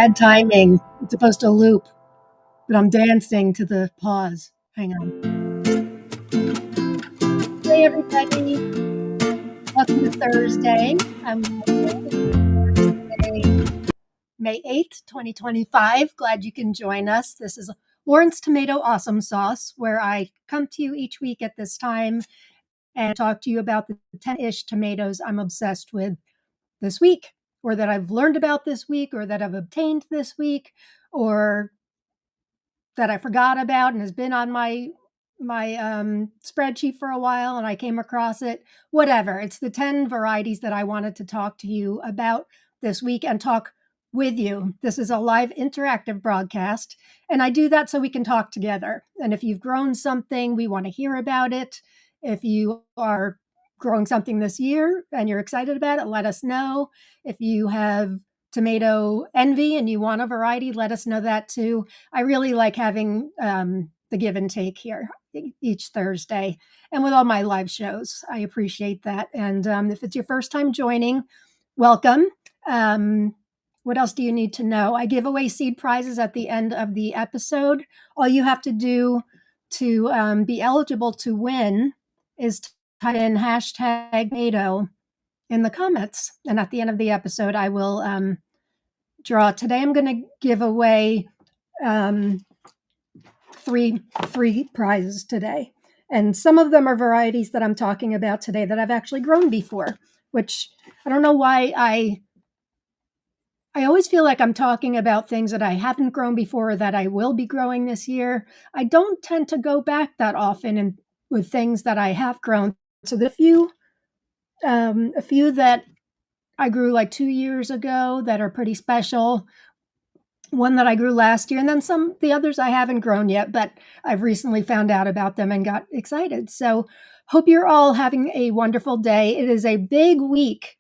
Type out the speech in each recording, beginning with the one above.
bad timing. It's supposed to loop, but I'm dancing to the pause. Hang on. Hey, everybody. Welcome to Thursday. I'm Thursday, May 8th, 2025. Glad you can join us. This is Lauren's Tomato Awesome Sauce, where I come to you each week at this time and talk to you about the 10-ish tomatoes I'm obsessed with this week, or that I've learned about this week, or that I've obtained this week, or that I forgot about and has been on my spreadsheet for a while and I came across it. Whatever. It's the 10 varieties that I wanted to talk to you about this week and talk with you. This is a live interactive broadcast, and I do that so we can talk together. And if you've grown something, we want to hear about it. If you are growing something this year and you're excited about it, let us know. If you have tomato envy and you want a variety, let us know that too. I really like having the give and take here each Thursday and with all my live shows. I appreciate that. And if it's your first time joining, welcome. What else do you need to know? I give away seed prizes at the end of the episode. All you have to do to be eligible to win is type in hashtag tomato in the comments. And at the end of the episode, I will draw. Today, I'm going to give away three prizes today. And some of them are varieties that I'm talking about today that I've actually grown before, which I don't know why I always feel like I'm talking about things that I haven't grown before or that I will be growing this year. I don't tend to go back that often with things that I have grown. So the few that I grew like 2 years ago that are pretty special. One that I grew last year, and then the others I haven't grown yet, but I've recently found out about them and got excited. So hope you're all having a wonderful day. It is a big week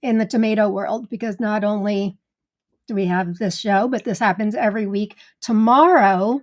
in the tomato world because not only do we have this show, but this happens every week. Tomorrow,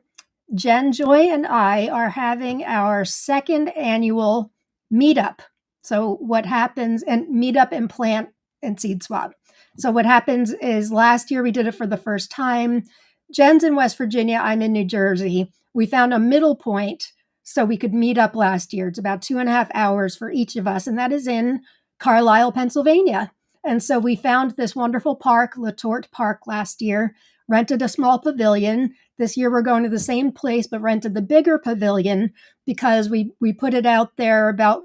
Jen, Joy, and I are having our second annual Meetup. So what happens, and Meetup and Plant and Seed Swap. So what happens is last year we did it for the first time. Jen's in West Virginia. I'm in New Jersey. We found a middle point so we could meet up last year. It's about 2.5 hours for each of us, and that is in Carlisle, Pennsylvania. And so we found this wonderful park, Latort Park, last year, rented a small pavilion. This year we're going to the same place, but rented the bigger pavilion because we put it out there about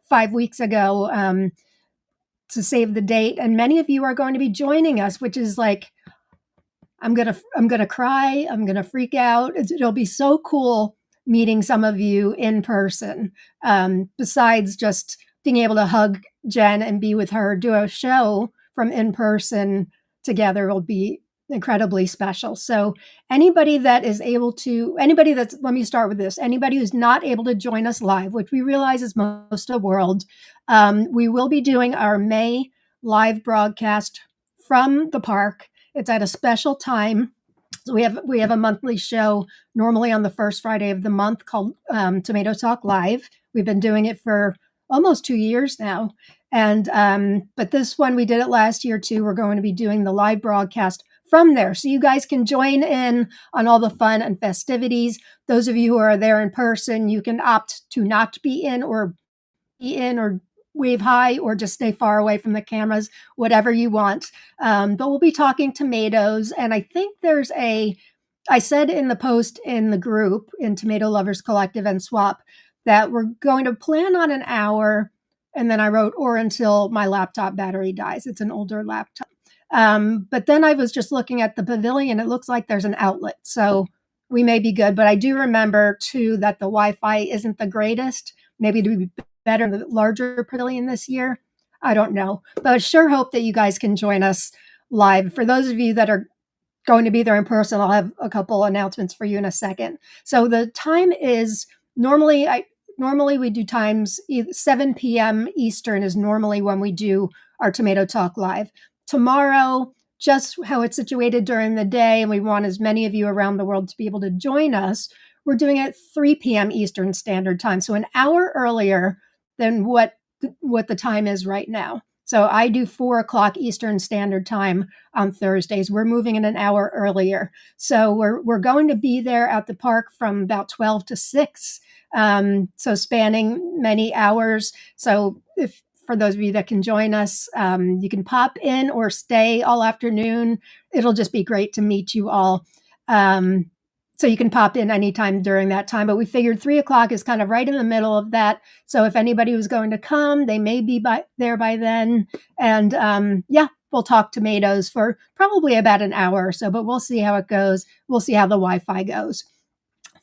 5 weeks ago to save the date. And many of you are going to be joining us, which is like, I'm gonna cry. I'm gonna freak out. It'll be so cool meeting some of you in person. Besides just being able to hug Jen and be with her, do a show from in person together will be incredibly special. So anybody that's, let me start with this. Anybody who's not able to join us live, which we realize is most of the world, we will be doing our May live broadcast from the park. It's at a special time. So we have a monthly show normally on the first Friday of the month called Tomato Talk Live. We've been doing it for almost 2 years now. And but this one, we did it last year too. We're going to be doing the live broadcast from there. So you guys can join in on all the fun and festivities. Those of you who are there in person, you can opt to not be in or wave hi or just stay far away from the cameras, whatever you want. But we'll be talking tomatoes. And I think I said in the post in the group in Tomato Lovers Collective and Swap that we're going to plan on an hour. And then I wrote, or until my laptop battery dies. It's an older laptop. But then I was just looking at the pavilion. It looks like there's an outlet. So we may be good. But I do remember, too, that the Wi-Fi isn't the greatest. Maybe to be better in the larger pavilion this year. I don't know. But I sure hope that you guys can join us live. For those of you that are going to be there in person, I'll have a couple announcements for you in a second. So the time is normally we do times 7 p.m. Eastern is normally when we do our Tomato Talk Live. Tomorrow, just how it's situated during the day, and we want as many of you around the world to be able to join us, we're doing it at 3 p.m. Eastern Standard Time, so an hour earlier than what the time is right now. So I do 4 o'clock Eastern Standard Time on Thursdays. We're moving in an hour earlier. So we're going to be there at the park from about 12 to 6. So spanning many hours. So if for those of you that can join us, you can pop in or stay all afternoon. It'll just be great to meet you all. So you can pop in anytime during that time. But we figured 3 o'clock is kind of right in the middle of that. So if anybody was going to come, they may be there by then. And yeah, we'll talk tomatoes for probably about an hour or so, but we'll see how it goes. We'll see how the Wi-Fi goes.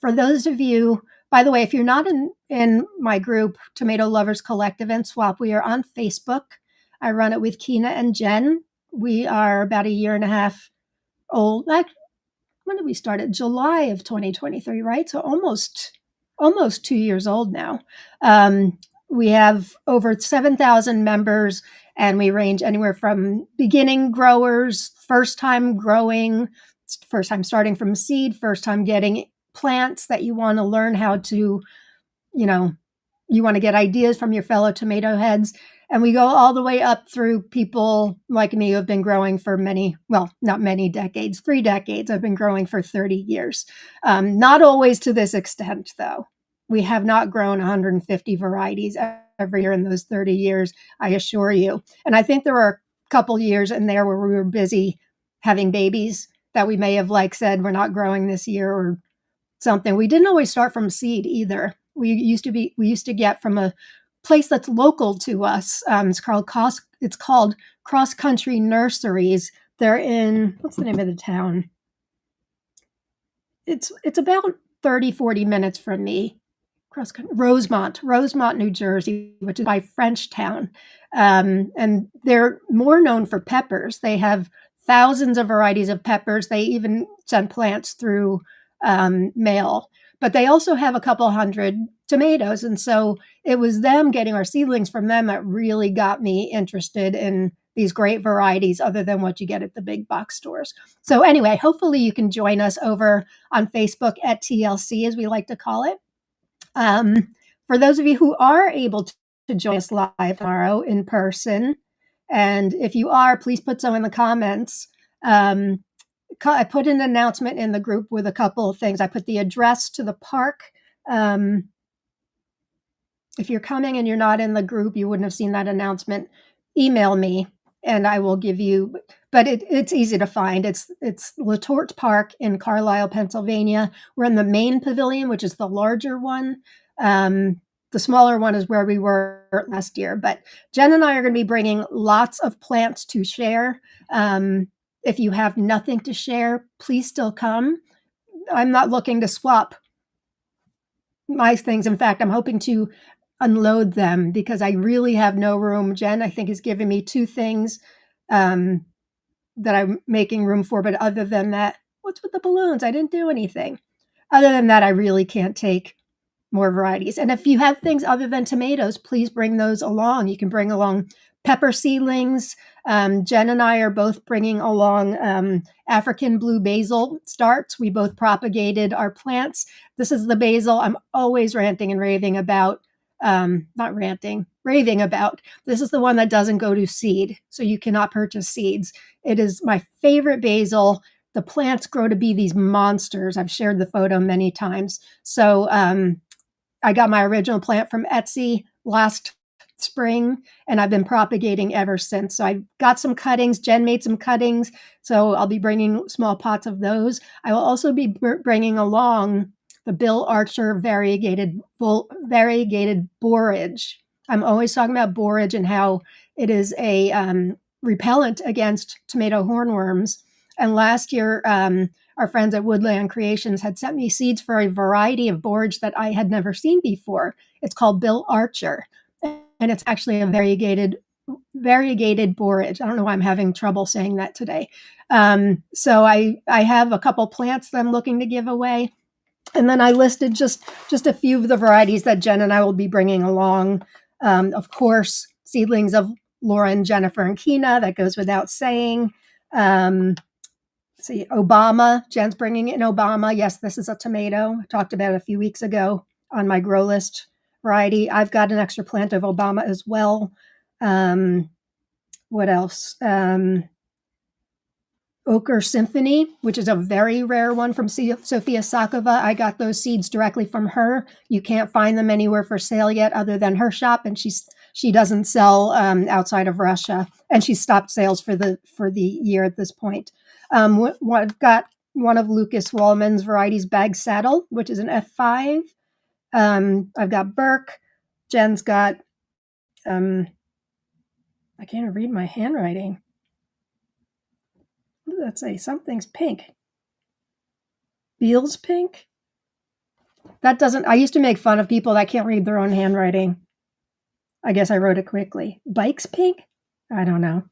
For those of you, by the way, if you're not in my group, Tomato Lovers Collective and Swap, we are on Facebook. I run it with Kina and Jen. We are about a year and a half old. When did we start it? July of 2023, right? So almost 2 years old now. We have over 7,000 members, and we range anywhere from beginning growers, first time growing, first time starting from seed, first time getting plants that you want to learn how to, you want to get ideas from your fellow tomato heads. And we go all the way up through people like me who have been growing for not many decades, 3 decades. I've been growing for 30 years. Not always to this extent, though. We have not grown 150 varieties every year in those 30 years, I assure you. And I think there were a couple years in there where we were busy having babies that we may have said, we're not growing this year or something. We didn't always start from seed either. We used to get from a place that's local to us. It's called Cross Country Nurseries. They're in, what's the name of the town? It's about 30, 40 minutes from me. Rosemont, New Jersey, which is by Frenchtown. And they're more known for peppers. They have thousands of varieties of peppers. They even send plants through mail. But they also have a couple hundred tomatoes. And so it was them getting our seedlings from them that really got me interested in these great varieties other than what you get at the big box stores. So anyway, hopefully you can join us over on Facebook at TLC, as we like to call it. For those of you who are able to join us live tomorrow in person, and if you are, please put so in the comments. I put an announcement in the group with a couple of things. I put the address to the park. If you're coming and you're not in the group, you wouldn't have seen that announcement. Email me and I will give you, but it's easy to find. It's LaTorte Park in Carlisle, Pennsylvania. We're in the main pavilion, which is the larger one. The smaller one is where we were last year, but Jen and I are going to be bringing lots of plants to share. If you have nothing to share, please still come. I'm not looking to swap my things. In fact, I'm hoping to unload them because I really have no room. Jen, I think, has given me 2 things that I'm making room for. But other than that, what's with the balloons? I didn't do anything. Other than that, I really can't take more varieties. And if you have things other than tomatoes, please bring those along. You can bring along pepper seedlings. Jen and I are both bringing along African blue basil starts. We both propagated our plants. This is the basil I'm always ranting and raving about. Raving about. This is the one that doesn't go to seed, so you cannot purchase seeds. It is my favorite basil. The plants grow to be these monsters. I've shared the photo many times. So I got my original plant from Etsy last spring, and I've been propagating ever since. So I got some cuttings. Jen made some cuttings, so I'll be bringing small pots of those. I will also be bringing along the Bill Archer variegated borage. I'm always talking about borage and how it is a repellent against tomato hornworms. And last year, our friends at Woodland Creations had sent me seeds for a variety of borage that I had never seen before. It's called Bill Archer, and it's actually a variegated borage. I don't know why I'm having trouble saying that today. So I have a couple plants that I'm looking to give away. And then I listed just a few of the varieties that Jen and I will be bringing along. Of course, seedlings of Lauren, Jennifer, and Kina. That goes without saying. See, Obama. Jen's bringing in Obama. Yes, this is a tomato. I talked about it a few weeks ago on my grow list variety. I've got an extra plant of Obama as well. What else? Ochre Symphony, which is a very rare one from Sofia Sakova. I got those seeds directly from her. You can't find them anywhere for sale yet other than her shop, and she doesn't sell outside of Russia, and she stopped sales for the year at this point. I've got one of Lucas Wallman's varieties, Bag Saddle, which is an F5. I've got Burke. Jen's got, I can't read my handwriting. What does that say? Something's pink. Beals pink? That doesn't, I used to make fun of people that can't read their own handwriting. I guess I wrote it quickly. Bikes pink? I don't know.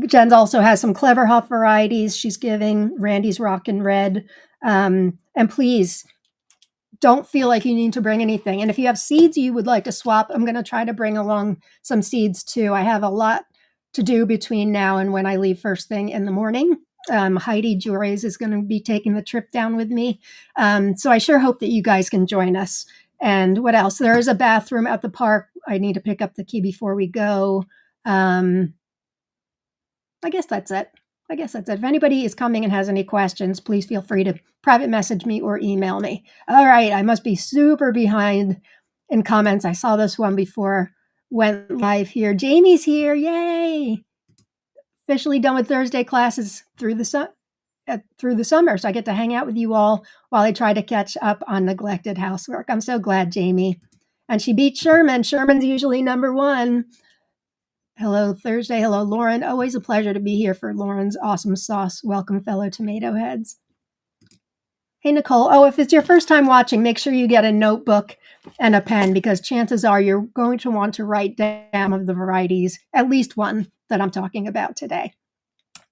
Jen also has some Clever Huff varieties she's giving. Randy's Rockin' Red. And please, don't feel like you need to bring anything. And if you have seeds you would like to swap, I'm going to try to bring along some seeds too. I have a lot to do between now and when I leave first thing in the morning. Heidi Jories is going to be taking the trip down with me. So I sure hope that you guys can join us. And what else? There is a bathroom at the park. I need to pick up the key before we go. I guess that's it. If anybody is coming and has any questions, please feel free to private message me or email me. All right, I must be super behind in comments. I saw this one before went live here. Jamie's here, yay! Officially done with Thursday classes through the summer, so I get to hang out with you all while I try to catch up on neglected housework. I'm so glad, Jamie. And she beat Sherman. Sherman's usually number one. Hello, Thursday. Hello, Lauren. Always a pleasure to be here for Lauren's awesome sauce. Welcome, fellow tomato heads. Hey, Nicole. Oh, if it's your first time watching, make sure you get a notebook and a pen because chances are you're going to want to write down of the varieties, at least one that I'm talking about today.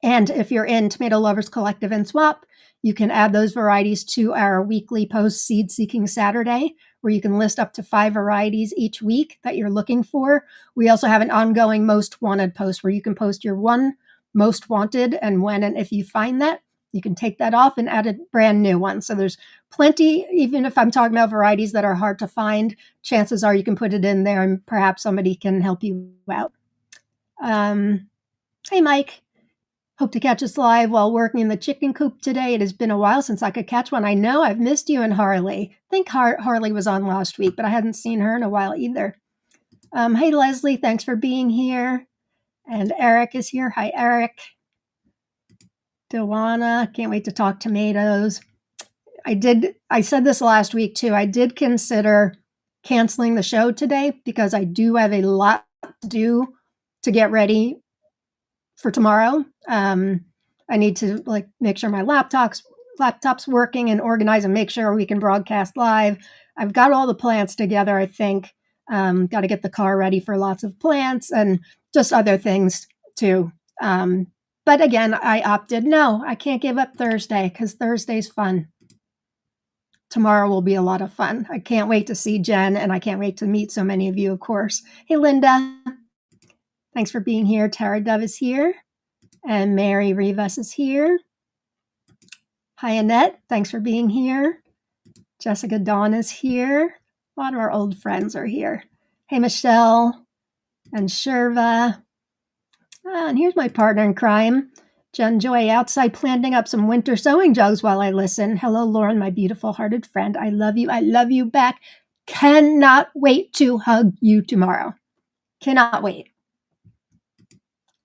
And if you're in Tomato Lovers Collective and Swap, you can add those varieties to our weekly post Seed Seeking Saturday, where you can list up to 5 varieties each week that you're looking for. We also have an ongoing most wanted post where you can post your one most wanted, and when and if you find that, you can take that off and add a brand new one. So there's plenty, even if I'm talking about varieties that are hard to find, chances are you can put it in there and perhaps somebody can help you out. Hey, Mike. Hope to catch us live while working in the chicken coop today. It has been a while since I could catch one. I know I've missed you and Harley. I think Harley was on last week, but I hadn't seen her in a while either. Hey, Leslie, thanks for being here. And Eric is here. Hi, Eric. Dewana, can't wait to talk tomatoes. I said this last week too. I did consider canceling the show today because I do have a lot to do to get ready for tomorrow. I need to make sure my laptop's working and organize and make sure we can broadcast live. I've got all the plants together, I think. Got to get the car ready for lots of plants and just other things too. But again, I opted, no, I can't give up Thursday because Thursday's fun. Tomorrow will be a lot of fun. I can't wait to see Jen, and I can't wait to meet so many of you, of course. Hey, Linda. Thanks for being here. Tara Dove is here. And Mary Rivas is here. Hi, Annette. Thanks for being here. Jessica Dawn is here. A lot of our old friends are here. Hey, Michelle and Sherva. And here's my partner in crime, Jen Joy, outside planting up some winter sewing jugs while I listen. Hello, Lauren, my beautiful hearted friend. I love you. I love you back. Cannot wait to hug you tomorrow. Cannot wait.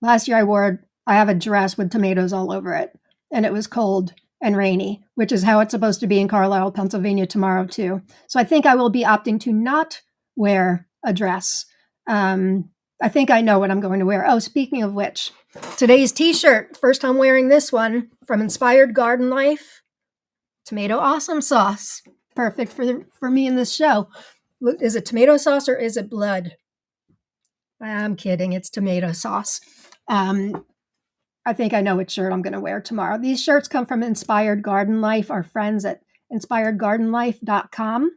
Last year I have a dress with tomatoes all over it, and it was cold and rainy, which is how it's supposed to be in Carlisle, Pennsylvania tomorrow too. So I think I will be opting to not wear a dress. I think I know what I'm going to wear. Oh, speaking of which, today's t-shirt, first time wearing this one from Inspired Garden Life, Tomato Awesome Sauce. Perfect for me in this show. Is it tomato sauce or is it blood? I'm kidding. It's tomato sauce. I think I know which shirt I'm going to wear tomorrow. These shirts come from Inspired Garden Life, our friends at inspiredgardenlife.com.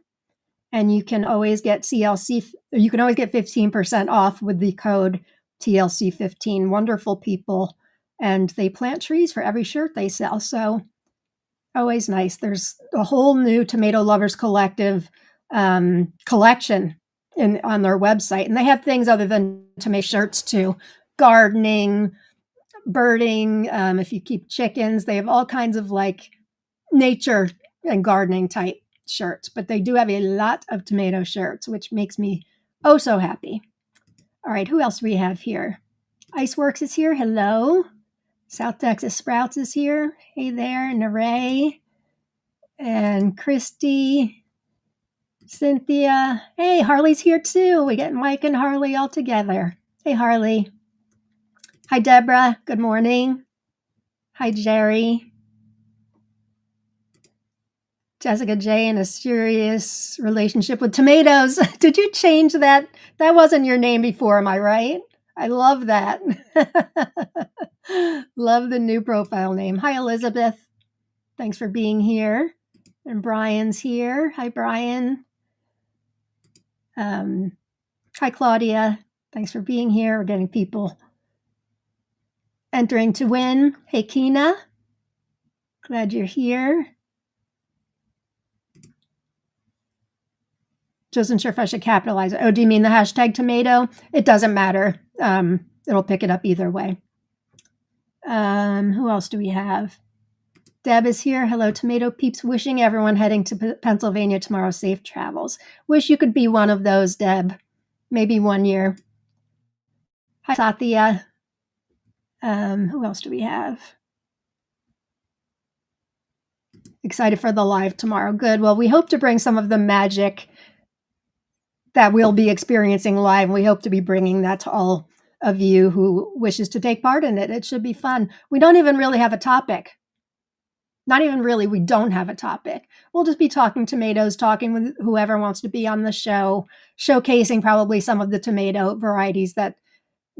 And you can always get CLC, you can always get 15% off with the code TLC15. Wonderful people. And they plant trees for every shirt they sell. So always nice. There's a whole new Tomato Lovers Collective collection on their website. And they have things other than tomato shirts too. gardening, birding. If you keep chickens, they have all kinds of like nature and gardening type shirts, but they do have a lot of tomato shirts, which makes me oh so happy. All right, who else do we have here? Iceworks is here. Hello. South Texas Sprouts is here. Hey there, Neray and Christy, Cynthia. Hey, Harley's here too. We got Mike and Harley all together. Hey, Harley. Hi, Deborah. Good morning. Hi, Jerry. Jessica J in a serious relationship with tomatoes. Did you change that? That wasn't your name before, am I right? I love that. Love the new profile name. Hi, Elizabeth. Thanks for being here. And Brian's here. Hi, Brian. Hi, Claudia. Thanks for being here. We're getting people entering to win. Hey, Kina. Glad you're here. Just wasn't sure if I should capitalize it. Oh, do you mean the hashtag tomato? It doesn't matter. It'll pick it up either way. Who else do we have? Deb is here. Hello, Tomato Peeps. Wishing everyone heading to Pennsylvania tomorrow safe travels. Wish you could be one of those, Deb. Maybe one year. Hi, Satya. Who else do we have? Excited for the live tomorrow. Good. Well, we hope to bring some of the magic that we'll be experiencing live. We hope to be bringing that to all of you who wishes to take part in it. It should be fun. We don't even really have a topic. Not even really, we don't have a topic. We'll just be talking tomatoes, talking with whoever wants to be on the show, showcasing probably some of the tomato varieties that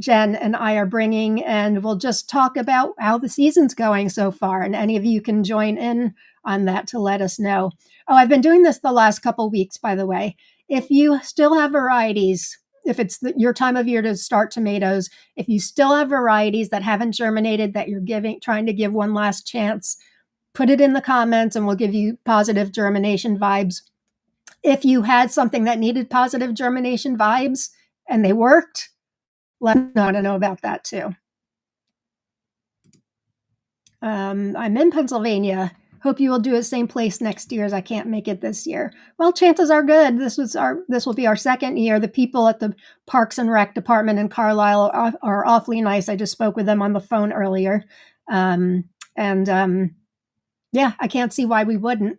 Jen and I are bringing, and we'll just talk about how the season's going so far, and any of you can join in on that to let us know. Oh, I've been doing this the last couple weeks, by the way. If you still have varieties, if it's your time of year to start tomatoes, if you still have varieties that haven't germinated that you're trying to give one last chance, put it in the comments and we'll give you positive germination vibes. If you had something that needed positive germination vibes and they worked, let me know about that too. I'm in Pennsylvania. Hope you will do the same place next year as I can't make it this year. Well, chances are good. This will be our second year. The people at the Parks and Rec department in Carlisle are awfully nice. I just spoke with them on the phone earlier. Yeah, I can't see why we wouldn't.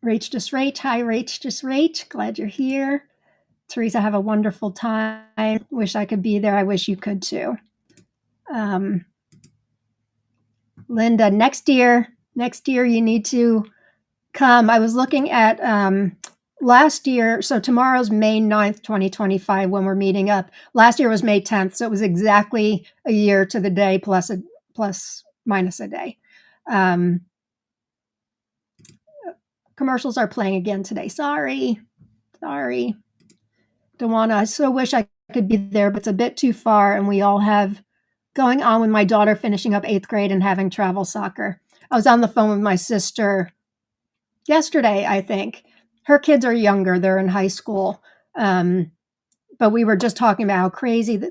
Rach just Rach. Hi, Rach just Rach. Glad you're here. Teresa, have a wonderful time. Wish I could be there. I wish you could too. Linda, next year you need to come. I was looking at last year, so tomorrow's May 9th, 2025, when we're meeting up. Last year was May 10th, so it was exactly a year to the day plus minus a day. Commercials are playing again today. Sorry. Dewana, I so wish I could be there, but it's a bit too far, and we all have going on with my daughter finishing up 8th grade and having travel soccer. I was on the phone with my sister yesterday, I think. Her kids are younger. They're in high school. But we were just talking about how crazy,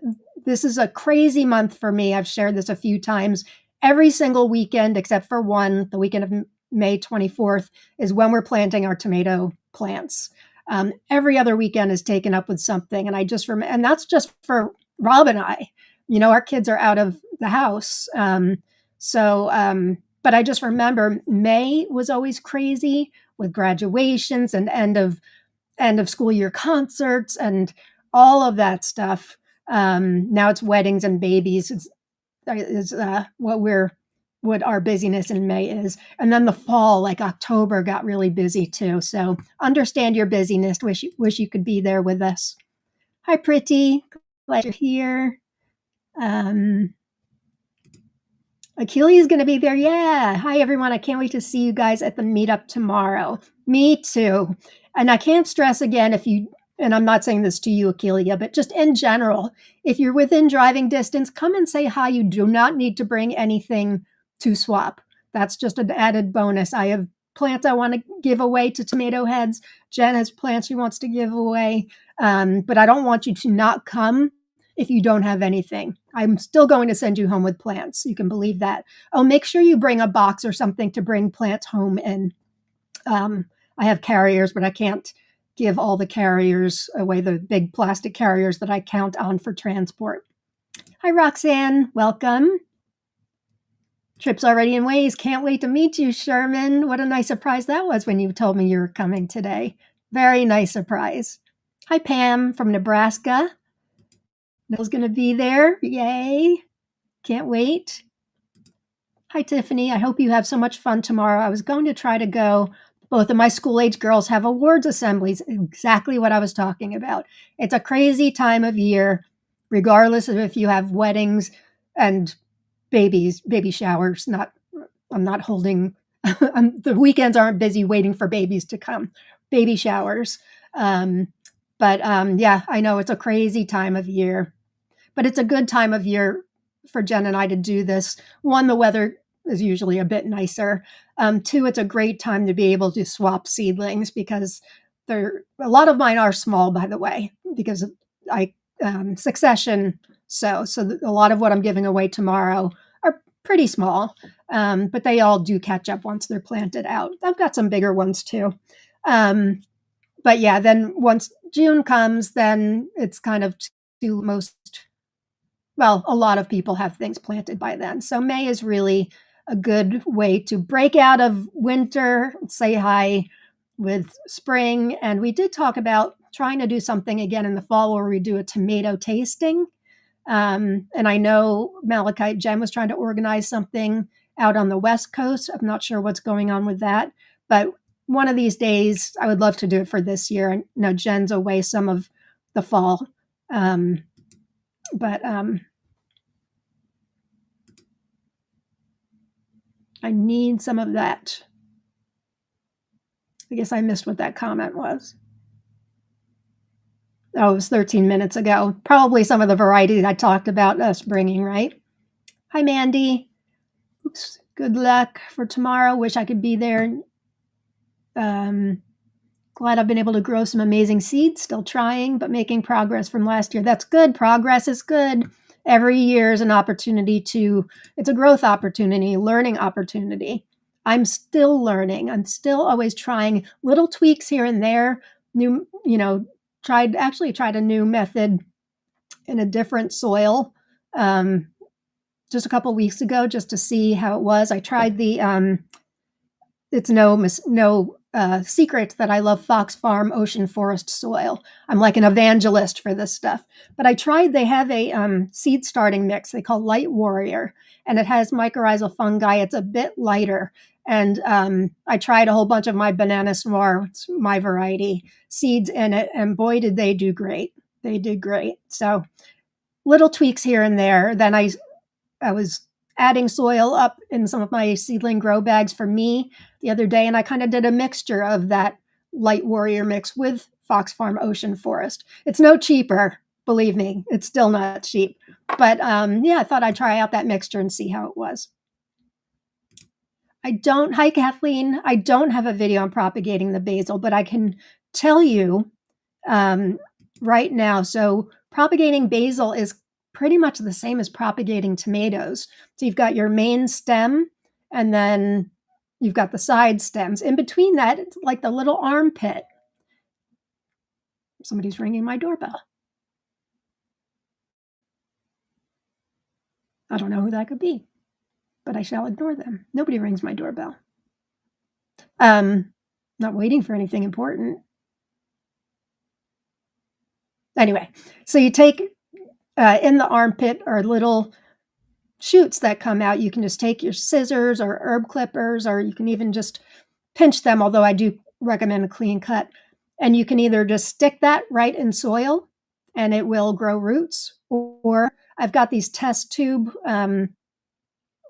this is a crazy month for me. I've shared this a few times. Every single weekend, except for one, the weekend of May 24th, is when we're planting our tomato plants. Every other weekend is taken up with something. And I just remember, and that's just for Rob and I. You know, our kids are out of the house. But I just remember May was always crazy with graduations and end of school year concerts and all of that stuff. Now it's weddings and babies is what our busyness in May is. And then the fall, like October, got really busy too. So understand your busyness. Wish you could be there with us. Hi, Pretty. Glad you're here. Achille is going to be there. Yeah. Hi, everyone. I can't wait to see you guys at the meetup tomorrow. Me too. And I can't stress again, and I'm not saying this to you, Achille, but just in general, if you're within driving distance, come and say hi. You do not need to bring anything to swap. That's just an added bonus. I have plants I want to give away to tomato heads. Jen has plants she wants to give away. But I don't want you to not come if you don't have anything. I'm still going to send you home with plants. You can believe that. Oh, make sure you bring a box or something to bring plants home in. I have carriers, but I can't give all the carriers away, the big plastic carriers that I count on for transport. Hi, Roxanne. Welcome. Trip's already in ways. Can't wait to meet you, Sherman. What a nice surprise that was when you told me you were coming today. Very nice surprise. Hi, Pam from Nebraska. Nell's going to be there. Yay. Can't wait. Hi, Tiffany. I hope you have so much fun tomorrow. I was going to try to go. Both of my school-age girls have awards assemblies, exactly what I was talking about. It's a crazy time of year, regardless of if you have weddings and baby showers. I'm not holding, the weekends aren't busy waiting for babies to come, baby showers. Yeah, I know it's a crazy time of year, but it's a good time of year for Jen and I to do this. One, the weather is usually a bit nicer. Two, it's a great time to be able to swap seedlings because a lot of mine are small, by the way, because I succession sow. So a lot of what I'm giving away tomorrow are pretty small, but they all do catch up once they're planted out. I've got some bigger ones too. But yeah, then once June comes, then it's kind of a lot of people have things planted by then. So May is really a good way to break out of winter, say hi with spring. And we did talk about trying to do something again in the fall where we do a tomato tasting. And I know Malachite Jen was trying to organize something out on the West Coast. I'm not sure what's going on with that, but one of these days I would love to do it for this year. I know Jen's away some of the fall. I need some of that. I guess I missed what that comment was. Oh, it was 13 minutes ago. Probably some of the varieties I talked about us bringing, right? Hi, Mandy. Oops. Good luck for tomorrow. Wish I could be there. Glad I've been able to grow some amazing seeds. Still trying, but making progress from last year. That's good. Progress is good. Every year is an opportunity it's a growth opportunity, learning opportunity. I'm still learning. I'm still always trying little tweaks here and there. Tried a new method in a different soil just a couple weeks ago just to see how it was. I tried it's no secret that I love Fox Farm Ocean Forest soil. I'm like an evangelist for this stuff. But they have a seed starting mix they call Light Warrior, and it has mycorrhizal fungi. It's a bit lighter. And I tried a whole bunch of my Banana Noir, my variety, seeds in it, and boy, did they do great. They did great. So little tweaks here and there. Then I was adding soil up in some of my seedling grow bags for me the other day, and I kind of did a mixture of that Light Warrior mix with Fox Farm Ocean Forest. It's no cheaper, believe me. It's still not cheap. But I thought I'd try out that mixture and see how it was. Hi, Kathleen. I don't have a video on propagating the basil, but I can tell you right now. So propagating basil is pretty much the same as propagating tomatoes. So you've got your main stem, and then you've got the side stems. In between that, it's like the little armpit. Somebody's ringing my doorbell. I don't know who that could be, but I shall ignore them. Nobody rings my doorbell. Not waiting for anything important. Anyway, so you take in the armpit are little shoots that come out. You can just take your scissors or herb clippers, or you can even just pinch them, although I do recommend a clean cut. And you can either just stick that right in soil and it will grow roots, or I've got these test tube,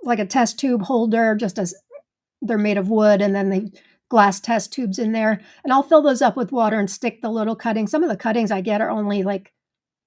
like a test tube holder, just as they're made of wood, and then they glass test tubes in there. And I'll fill those up with water and stick the little cuttings. Some of the cuttings I get are only like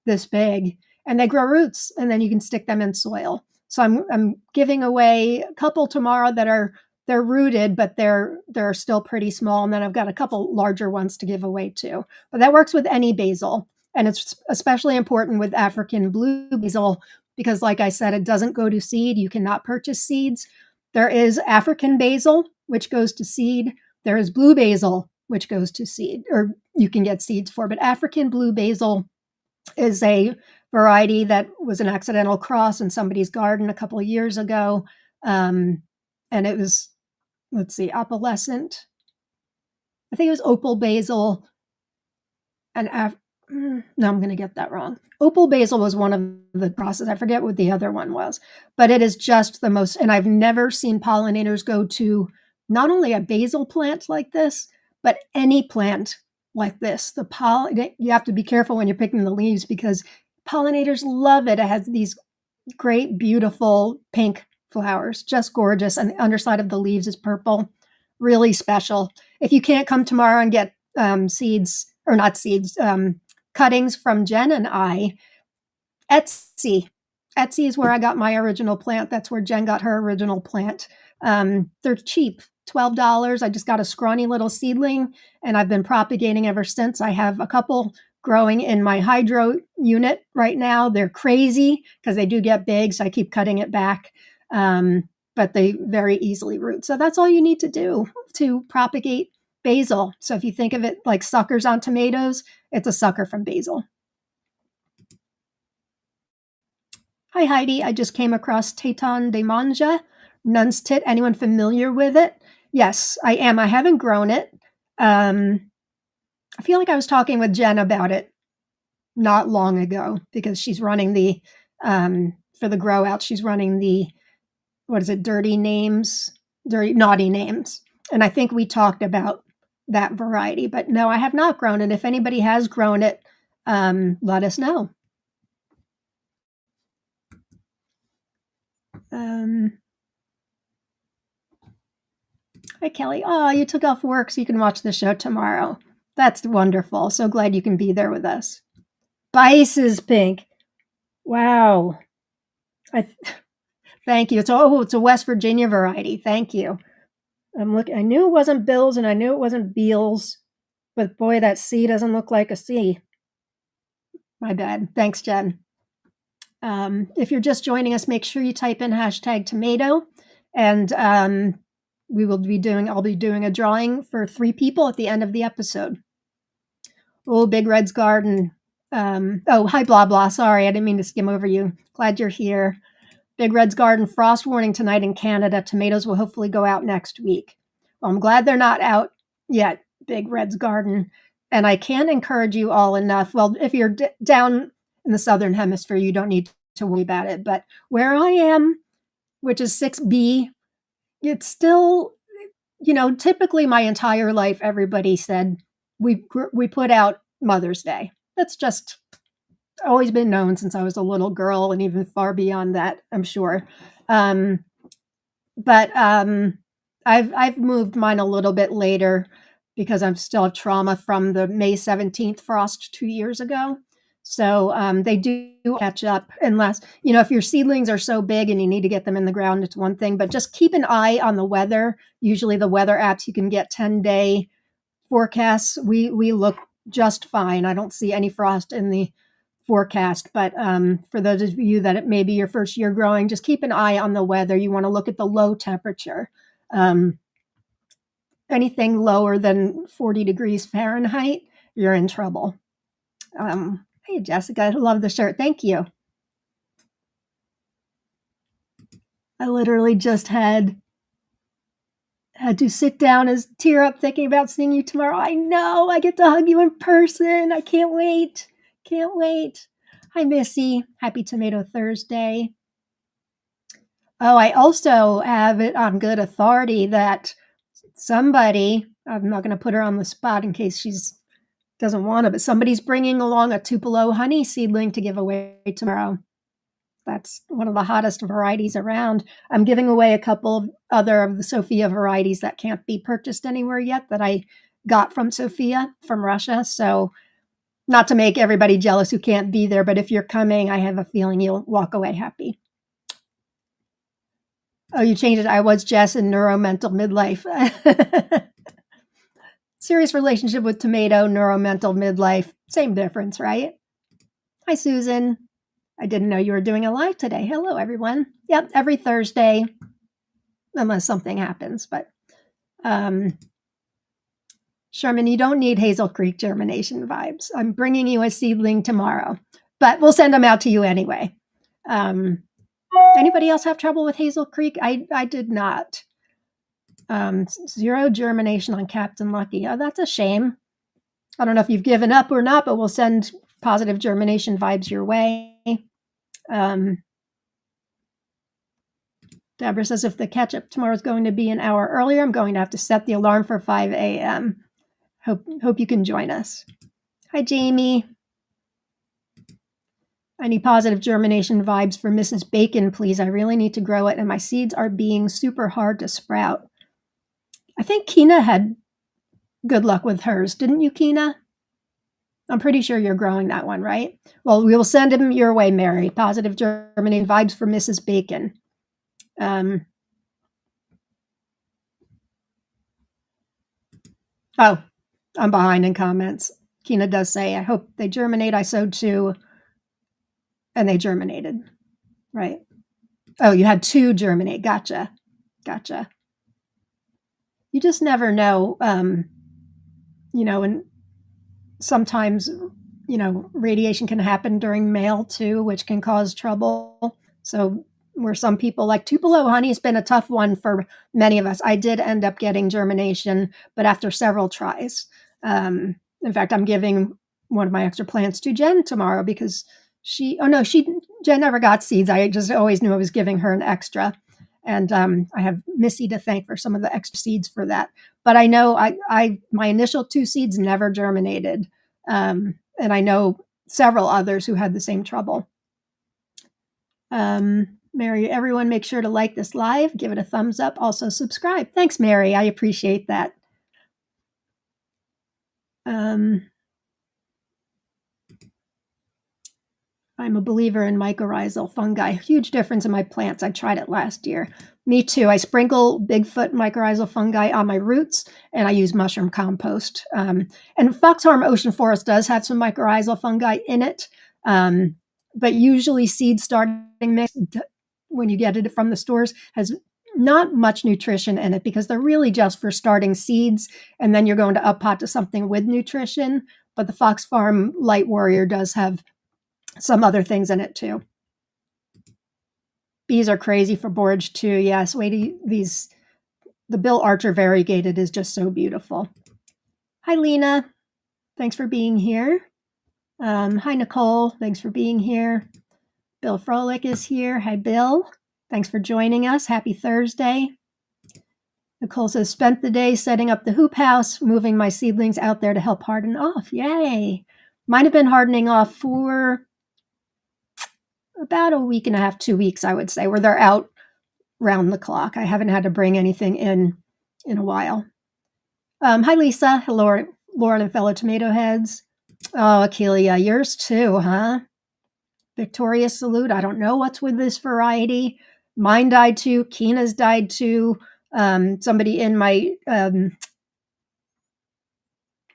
this big, and they grow roots, and then you can stick them in soil. So I'm giving away a couple tomorrow they're rooted, but they're still pretty small. And then I've got a couple larger ones to give away too. But that works with any basil. And it's especially important with African blue basil because, like I said, it doesn't go to seed. You cannot purchase seeds. There is African basil, which goes to seed. There is blue basil, which goes to seed, or you can get seeds for. But African blue basil is a variety that was an accidental cross in somebody's garden a couple of years ago. And it was, let's see, opalescent. I think it was opal basil and no, I'm going to get that wrong. Opal basil was one of the crosses. I forget what the other one was, but it is just the most, and I've never seen pollinators go to not only a basil plant like this, but any plant like this. You have to be careful when you're picking the leaves because pollinators love it. It has these great, beautiful pink flowers, just gorgeous. And the underside of the leaves is purple, really special. If you can't come tomorrow and get seeds, or not seeds, cuttings from Jen and I, Etsy. Etsy is where I got my original plant. That's where Jen got her original plant. They're cheap, $12. I just got a scrawny little seedling, and I've been propagating ever since. I have a couple growing in my hydro unit right now. They're crazy because they do get big, so I keep cutting it back. But they very easily root. So that's all you need to do to propagate basil. So if you think of it like suckers on tomatoes, it's a sucker from basil. Hi, Heidi. I just came across Téton de Manja, nun's tit. Anyone familiar with it? Yes, I am. I haven't grown it. I feel like I was talking with Jen about it not long ago because she's running the, for the grow out, she's running the, what is it, naughty names. And I think we talked about that variety, but no, I have not grown it. If anybody has grown it, let us know. Hi, Kelly. Oh, you took off work so you can watch the show tomorrow. That's wonderful. So glad you can be there with us. Bice is pink. Wow. Thank you. It's a West Virginia variety. Thank you. I knew it wasn't Bill's and I knew it wasn't Beals, but boy, that C doesn't look like a C. My bad. Thanks, Jen. If you're just joining us, make sure you type in #tomato, and I'll be doing a drawing for 3 people at the end of the episode. Oh, Big Red's Garden. Hi, blah, blah. Sorry, I didn't mean to skim over you. Glad you're here. Big Red's Garden, frost warning tonight in Canada. Tomatoes will hopefully go out next week. Well, I'm glad they're not out yet, Big Red's Garden. And I can't encourage you all enough. Well, if you're down in the Southern Hemisphere, you don't need to worry about it. But where I am, which is 6B, it's still, typically my entire life, everybody said we put out Mother's Day. That's just always been known since I was a little girl, and even far beyond that, I'm sure. But I've moved mine a little bit later because I still have trauma from the May 17th frost 2 years ago. So they do catch up unless, if your seedlings are so big and you need to get them in the ground, it's one thing, but just keep an eye on the weather. Usually the weather apps, you can get 10-day forecasts. We look just fine. I don't see any frost in the forecast, but for those of you that it may be your first year growing, just keep an eye on the weather. You want to look at the low temperature. Anything lower than 40 degrees Fahrenheit, you're in trouble. Hey, Jessica, I love the shirt. Thank you. I literally just had to sit down and tear up thinking about seeing you tomorrow. I know, I get to hug you in person. I can't wait. Can't wait. Hi, Missy. Happy Tomato Thursday. Oh, I also have it on good authority that somebody, I'm not going to put her on the spot in case she's doesn't want to, but somebody's bringing along a Tupelo honey seedling to give away tomorrow. That's one of the hottest varieties around. I'm giving away a couple of other of the Sophia varieties that can't be purchased anywhere yet that I got from Sophia from Russia. So not to make everybody jealous who can't be there, but if you're coming, I have a feeling you'll walk away happy. Oh, you changed it. I was Jess in neuromental midlife. Serious relationship with tomato, neuromental midlife. Same difference, right? Hi, Susan. I didn't know you were doing a live today. Hello, everyone. Yep, every Thursday, unless something happens. But Sherman, you don't need Hazel Creek germination vibes. I'm bringing you a seedling tomorrow, but we'll send them out to you anyway. Anybody else have trouble with Hazel Creek? I did not. 0 germination on Captain Lucky. Oh, that's a shame. I don't know if you've given up or not, but we'll send positive germination vibes your way. Deborah says, if the catch-up tomorrow is going to be an hour earlier, I'm going to have to set the alarm for 5 a.m. Hope you can join us. Hi, Jamie. I need positive germination vibes for Mrs. Bacon, please. I really need to grow it, and my seeds are being super hard to sprout. I think Kina had good luck with hers. Didn't you, Kina? I'm pretty sure you're growing that one, right? Well, we will send him your way, Mary. Positive germinating vibes for Mrs. Bacon. Oh, I'm behind in comments. Kina does say, I hope they germinate. I sowed 2, and they germinated, right? Oh, you had 2 germinate. Gotcha. You just never know, and sometimes, radiation can happen during male too, which can cause trouble. So where some people like Tupelo honey has been a tough one for many of us. I did end up getting germination, but after several tries. In fact, I'm giving one of my extra plants to Jen tomorrow because Jen never got seeds. I just always knew I was giving her an extra. And I have Missy to thank for some of the extra seeds for that. But I know my initial 2 seeds never germinated. And I know several others who had the same trouble. Mary, everyone make sure to like this live, give it a thumbs up, also subscribe. Thanks, Mary. I appreciate that. I'm a believer in mycorrhizal fungi. Huge difference in my plants. I tried it last year. Me too. I sprinkle Bigfoot mycorrhizal fungi on my roots, and I use mushroom compost. And Foxhorn Ocean Forest does have some mycorrhizal fungi in it, but usually seed starting mix, when you get it from the stores, has not much nutrition in it because they're really just for starting seeds, and then you're going to up pot to something with nutrition. But the Fox Farm Light Warrior does have some other things in it too. Bees are crazy for borage too. Yes, the Bill Archer variegated is just so beautiful. Hi, Lena. Thanks for being here. Hi, Nicole. Thanks for being here. Bill Froelich is here. Hi, Bill. Thanks for joining us. Happy Thursday. Nicole says, spent the day setting up the hoop house, moving my seedlings out there to help harden off. Yay. Mine have been hardening off for about a week and a half, 2 weeks, I would say, where they're out round the clock. I haven't had to bring anything in a while. Hi, Lisa. Hello, Lauren and fellow tomato heads. Oh, Akelia, yours too, huh? Victoria Salute. I don't know what's with this variety. Mine died too. Kina's died too. Somebody in my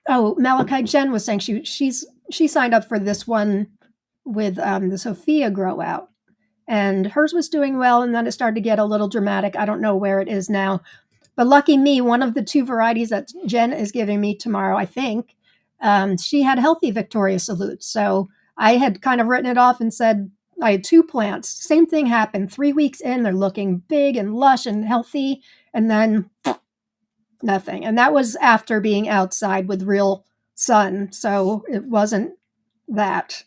Malachi Jen was saying she signed up for this one with the Sophia grow out, and hers was doing well, and then it started to get a little dramatic. I don't know where it is now, but lucky me, one of the 2 varieties that Jen is giving me tomorrow, I think, she had healthy Victoria Salute. So I had kind of written it off and said I had 2 plants. Same thing happened. 3 weeks in, they're looking big and lush and healthy, and then nothing. And that was after being outside with real sun. So it wasn't that.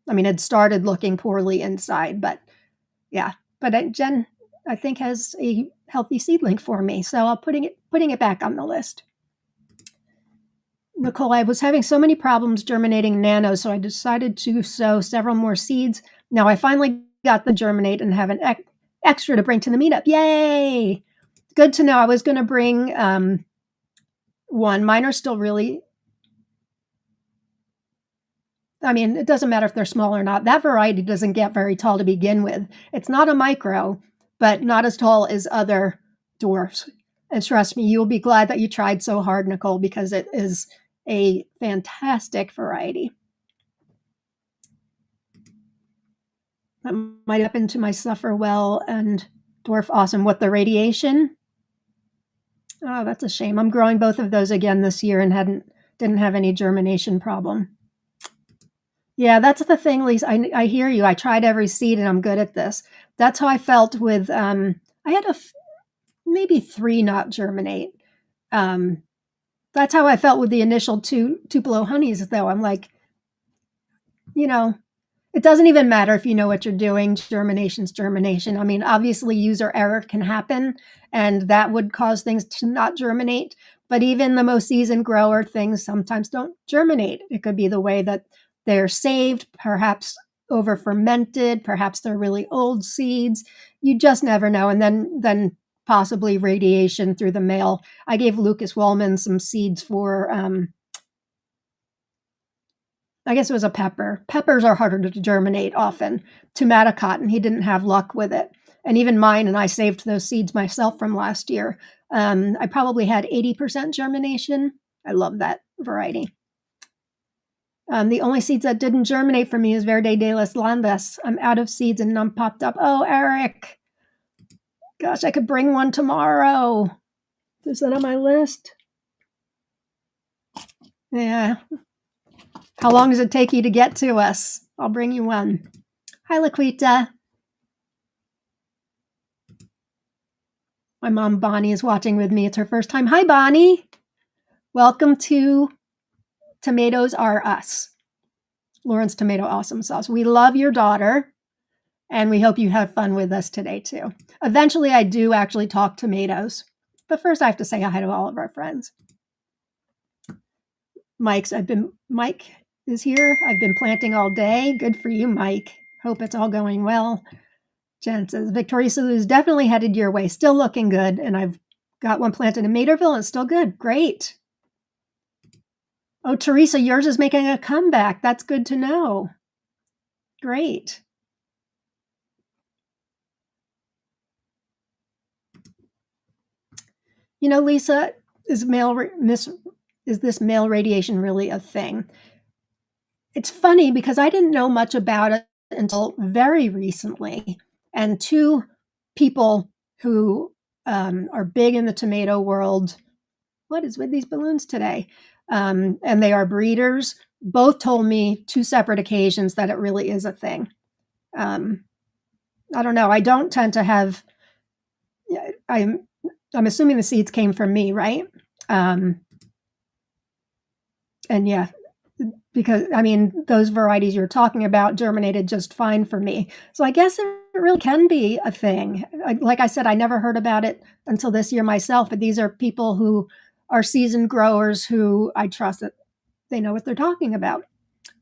It started looking poorly inside, but yeah. But Jen, I think, has a healthy seedling for me, so I'll putting it back on the list. Nicole, I was having so many problems germinating nano, so I decided to sow several more seeds. Now I finally got the germinate and have an extra to bring to the meetup. Yay! Good to know. I was going to bring one. Mine are still really, it doesn't matter if they're small or not. That variety doesn't get very tall to begin with. It's not a micro, but not as tall as other dwarfs. And trust me, you'll be glad that you tried so hard, Nicole, because it is a fantastic variety. That might happen to my Sufferwell and Dwarf Awesome. What, the radiation? Oh, that's a shame. I'm growing both of those again this year and didn't have any germination problem. Yeah, that's the thing, Lisa. I hear you. I tried every seed and I'm good at this. That's how I felt with, I had maybe 3 not germinate. That's how I felt with the initial two Tupelo honeys, though. I'm like, you know, it doesn't even matter if you know what you're doing. Germination's germination. I mean, obviously user error can happen and that would cause things to not germinate. But even the most seasoned grower, things sometimes don't germinate. It could be the way that they're saved, perhaps over fermented, perhaps they're really old seeds. You just never know. And then possibly radiation through the mail. I gave Lucas Wellman some seeds for I guess it was a pepper. Peppers are harder to germinate often. Tomato cotton, he didn't have luck with it. And even mine, and I saved those seeds myself from last year. I probably had 80% germination. I love that variety. The only seeds that didn't germinate for me is Verde de las Landas. I'm out of seeds and none popped up. Oh, Eric. Gosh, I could bring one tomorrow. Is that on my list? Yeah. How long does it take you to get to us? I'll bring you one. Hi, Laquita. My mom, Bonnie, is watching with me. It's her first time. Hi, Bonnie. Welcome to Tomatoes Are Us. Lauren's Tomato Awesome Sauce. We love your daughter, and we hope you have fun with us today, too. Eventually, I do actually talk tomatoes. But first, I have to say hi to all of our friends. Mike is here. I've been planting all day. Good for you, Mike. Hope it's all going well. Jen says, Victoria Salute is definitely headed your way. Still looking good. And I've got one planted in Materville and it's still good. Great. Oh, Teresa, yours is making a comeback. That's good to know. Great. You know, Lisa, is this male radiation really a thing? It's funny because I didn't know much about it until very recently. And 2 people who are big in the tomato world, what is with these balloons today? And they are breeders, both told me 2 separate occasions that it really is a thing. I don't know. I don't tend to have, I'm assuming the seeds came from me, right? And yeah, because I mean, those varieties you're talking about germinated just fine for me. So I guess it really can be a thing. Like I said, I never heard about it until this year myself, but these are people who are seasoned growers who I trust that they know what they're talking about.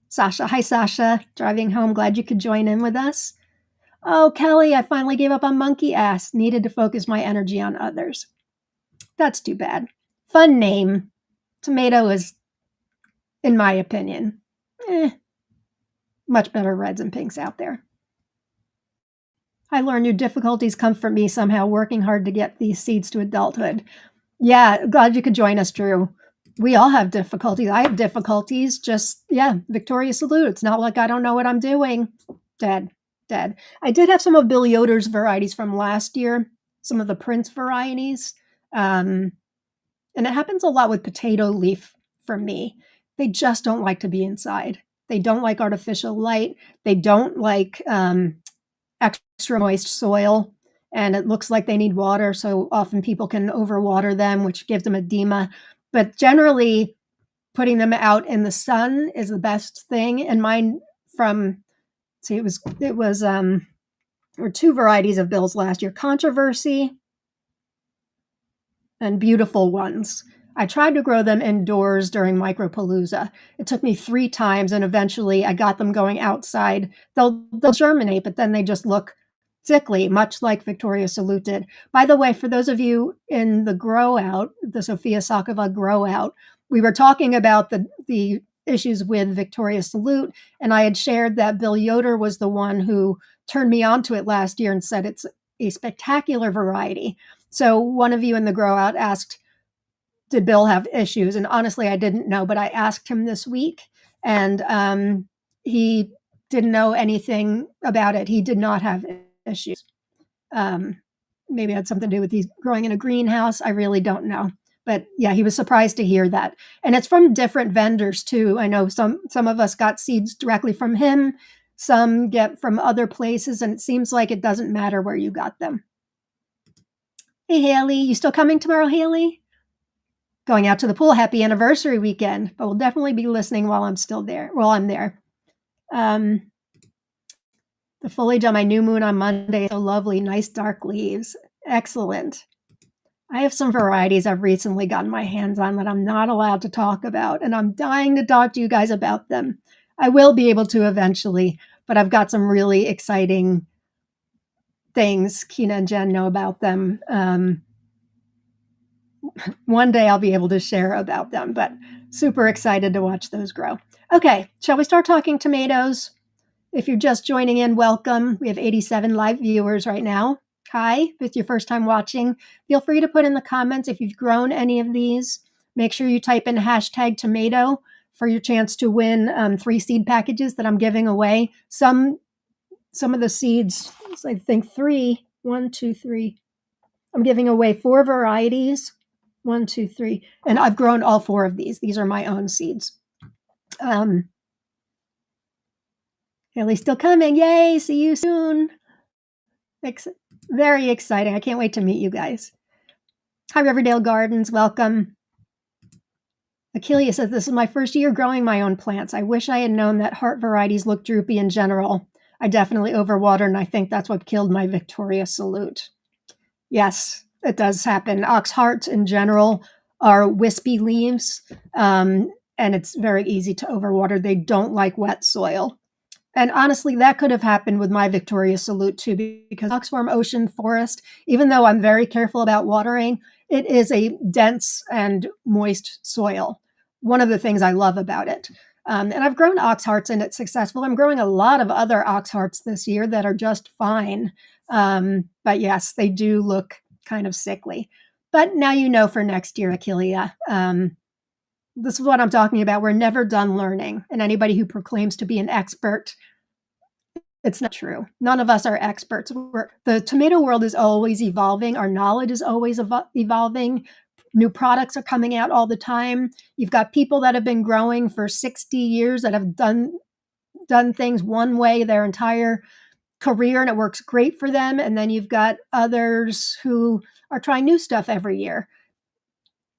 Sasha, hi Sasha, driving home, glad you could join in with us. Oh, Kelly, I finally gave up on monkey ass, needed to focus my energy on others. That's too bad. Fun name. Tomato is, in my opinion, much better reds and pinks out there. I learned your difficulties come from me somehow working hard to get these seeds to adulthood. Yeah, glad you could join us, Drew. We all have difficulties. I have difficulties. Just, yeah, Victoria Salute. It's not like I don't know what I'm doing. Dead. I did have some of Bill Yoder's varieties from last year, some of the Prince varieties. And it happens a lot with potato leaf for me. They just don't like to be inside. They don't like artificial light. They don't like extra moist soil. And it looks like they need water. So often people can overwater them, which gives them edema. But generally, putting them out in the sun is the best thing. And mine there were 2 varieties of Bill's last year, Controversy and Beautiful Ones. I tried to grow them indoors during Micropalooza. It took me 3 times, and eventually I got them going outside. They'll germinate, but then they just look sickly, much like Victoria Salute did. By the way, for those of you in the grow out, the Sophia Sakova grow out, we were talking about the issues with Victoria Salute, and I had shared that Bill Yoder was the one who turned me onto it last year and said it's a spectacular variety. So one of you in the grow out asked, did Bill have issues? And honestly, I didn't know, but I asked him this week, and he didn't know anything about it. He did not have issues. Maybe it had something to do with he's growing in a greenhouse. I really don't know. But yeah, he was surprised to hear that. And it's from different vendors too. I know some of us got seeds directly from him, some get from other places, and it seems like it doesn't matter where you got them. Hey, Haley, you still coming tomorrow, Haley? Going out to the pool. Happy anniversary weekend. But we'll definitely be listening while I'm still there. While I'm there. The foliage on my new moon on Monday is so lovely. Nice dark leaves. Excellent. I have some varieties I've recently gotten my hands on that I'm not allowed to talk about, and I'm dying to talk to you guys about them. I will be able to eventually, but I've got some really exciting things. Kina and Jen know about them. One day I'll be able to share about them, but super excited to watch those grow. Okay, shall we start talking tomatoes? If you're just joining in, welcome. We have 87 live viewers right now. Hi, if it's your first time watching, feel free to put in the comments if you've grown any of these. Make sure you type in hashtag tomato for your chance to win 3 seed packages that I'm giving away. Some of the seeds, I think 3, 1, 2, 3. I'm giving away 4 varieties. 1, 2, 3. And I've grown all 4 of these. These are my own seeds. Haley's still coming. Yay, see you soon. Very exciting. I can't wait to meet you guys. Hi, Riverdale Gardens. Welcome. Achilles says, this is my first year growing my own plants. I wish I had known that heart varieties look droopy in general. I definitely overwatered, and I think that's what killed my Victoria Salute. Yes, it does happen. Ox hearts in general are wispy leaves, and it's very easy to overwater. They don't like wet soil. And honestly, that could have happened with my Victoria Salute too, because Oxform Ocean Forest, even though I'm very careful about watering, it is a dense and moist soil. One of the things I love about it. And I've grown ox hearts in it successful. I'm growing a lot of other ox hearts this year that are just fine. But yes, they do look kind of sickly. But now you know for next year, Achillea. This is what I'm talking about. We're never done learning. And anybody who proclaims to be an expert, it's not true. None of us are experts. The tomato world is always evolving. Our knowledge is always evolving. New products are coming out all the time. You've got people that have been growing for 60 years that have done things one way their entire career, and it works great for them. And then you've got others who are trying new stuff every year.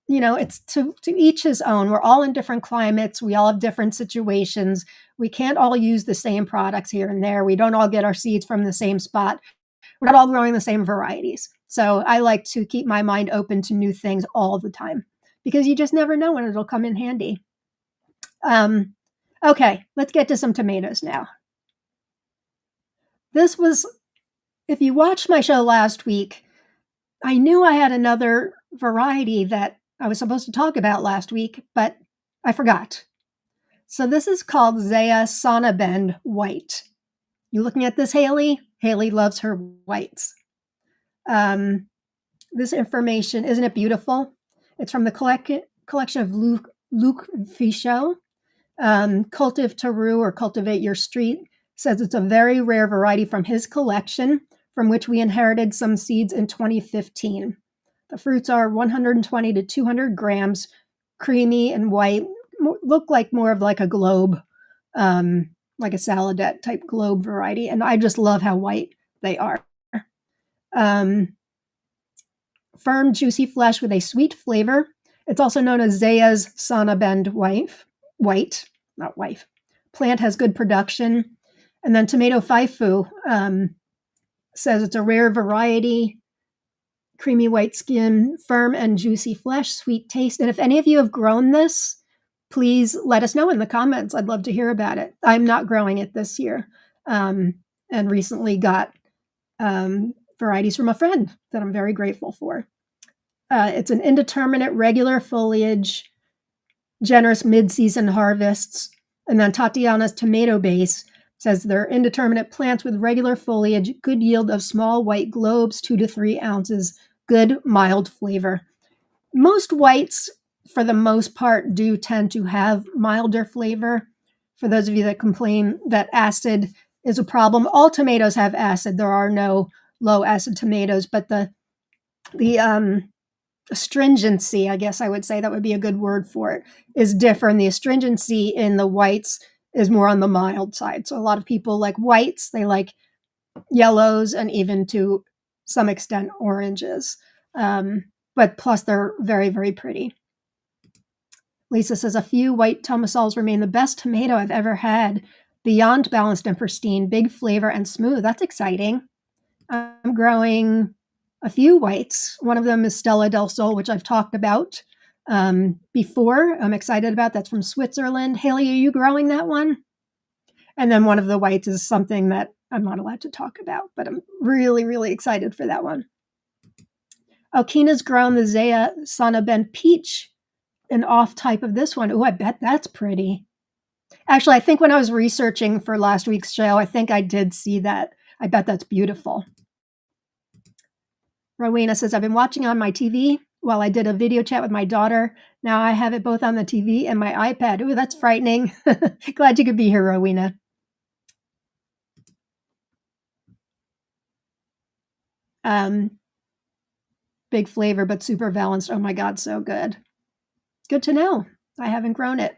You know, it's to each his own. We're all in different climates. We all have different situations. We can't all use the same products here and there. We don't all get our seeds from the same spot. We're not all growing the same varieties. So I like to keep my mind open to new things all the time because you just never know when it'll come in handy. Okay, let's get to some tomatoes now. This was, if you watched my show last week, I knew I had another variety that I was supposed to talk about last week, but I forgot. So this is called Zea Sonnabend White. You looking at this, Haley? Haley loves her whites. This information, isn't it beautiful? It's from the collection of Luc Fichot. Cultive Taru, or Cultivate Your Street, says it's a very rare variety from his collection, from which we inherited some seeds in 2015. The fruits are 120 to 200 grams, creamy and white, look like more of like a globe, like a saladette type globe variety. And I just love how white they are. Firm, juicy flesh with a sweet flavor. It's also known as Zea's Sonnabend white. Plant has good production. And then Tomato Faifu says it's a rare variety, creamy white skin, firm and juicy flesh, sweet taste. And if any of you have grown this, please let us know in the comments. I'd love to hear about it. I'm not growing it this year, and recently got varieties from a friend that I'm very grateful for. It's an indeterminate, regular foliage, generous mid-season harvests. And then Tatiana's Tomato Base says they're indeterminate plants with regular foliage, good yield of small white globes, 2 to 3 ounces, good mild flavor. Most whites, for the most part, do tend to have milder flavor. for those of you that complain that acid is a problem. All tomatoes have acid. There are no low acid tomatoes, but the astringency, I guess I would say that would be a good word for it, is different. The astringency in the whites is more on the mild side. So a lot of people like whites, they like yellows, and even to some extent oranges. But plus they're very, very pretty. Lisa says, a few white tomasols remain the best tomato I've ever had. Beyond balanced and pristine, big flavor and smooth. That's exciting. I'm growing a few whites. One of them is Stella del Sol, which I've talked about before. I'm excited about. That's from Switzerland. Haley, are you growing that one? And then one of the whites is something that I'm not allowed to talk about, but I'm really, really excited for that one. Alkina's grown the Zea Sonnabend Peach, an off type of this one. Oh, I bet that's pretty. Actually, I think when I was researching for last week's show, I think I did see that. I bet that's beautiful. Rowena says, I've been watching on my TV while I did a video chat with my daughter. Now I have it both on the TV and my iPad. Ooh, that's frightening. Glad you could be here, Rowena. Big flavor, but super balanced. Oh my God, so good. Good to know. I haven't grown it.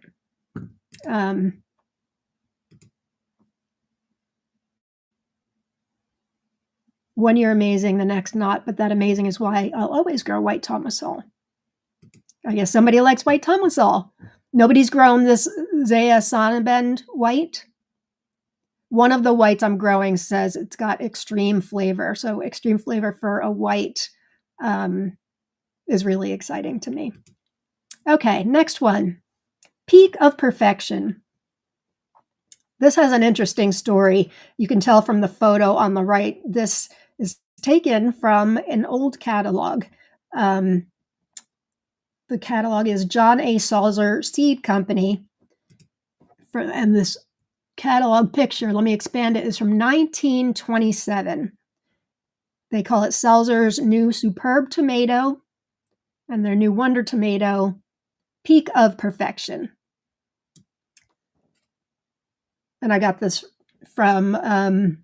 One year amazing, the next not, but that amazing is why I'll always grow white tomasol. I guess somebody likes white tomasol. Nobody's grown this Zea Sonnabend white. One of the whites I'm growing says it's got extreme flavor. So extreme flavor for a white is really exciting to me. Okay, next one. Peak of Perfection. This has an interesting story. You can tell from the photo on the right. This is taken from an old catalog. The catalog is John A. Salzer Seed Company. And this catalog picture, let me expand it, is from 1927. They call it Salzer's New Superb Tomato and their New Wonder Tomato, Peak of Perfection. And I got this from, where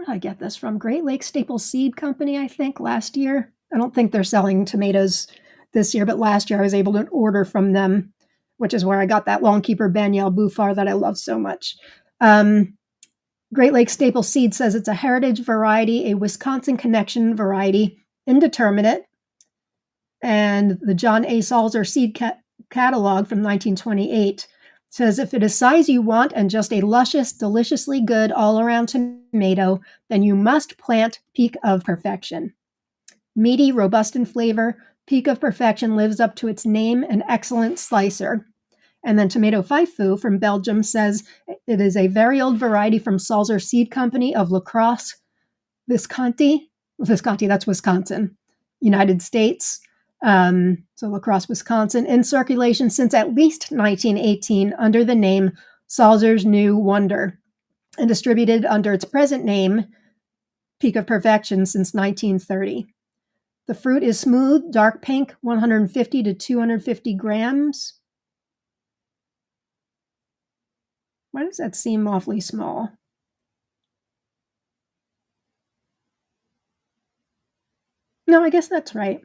did I get this from? Great Lakes Staple Seed Company, I think, last year. I don't think they're selling tomatoes this year, but last year I was able to order from them, which is where I got that Longkeeper Banyel Bufar that I love so much. Great Lakes Staple Seed says it's a heritage variety, a Wisconsin connection variety, indeterminate. And the John A. Salzer Seed Catalog from 1928 says, if it is size you want and just a luscious, deliciously good all-around tomato, then you must plant Peak of Perfection. Meaty, robust in flavor, Peak of Perfection lives up to its name, an excellent slicer. And then Tomato Faifu from Belgium says it is a very old variety from Salzer Seed Company of La Crosse, Visconti, that's Wisconsin, United States. So La Crosse, Wisconsin, in circulation since at least 1918 under the name Salzer's New Wonder, and distributed under its present name, Peak of Perfection, since 1930. The fruit is smooth, dark pink, 150 to 250 grams. Why does that seem awfully small? No, I guess that's right.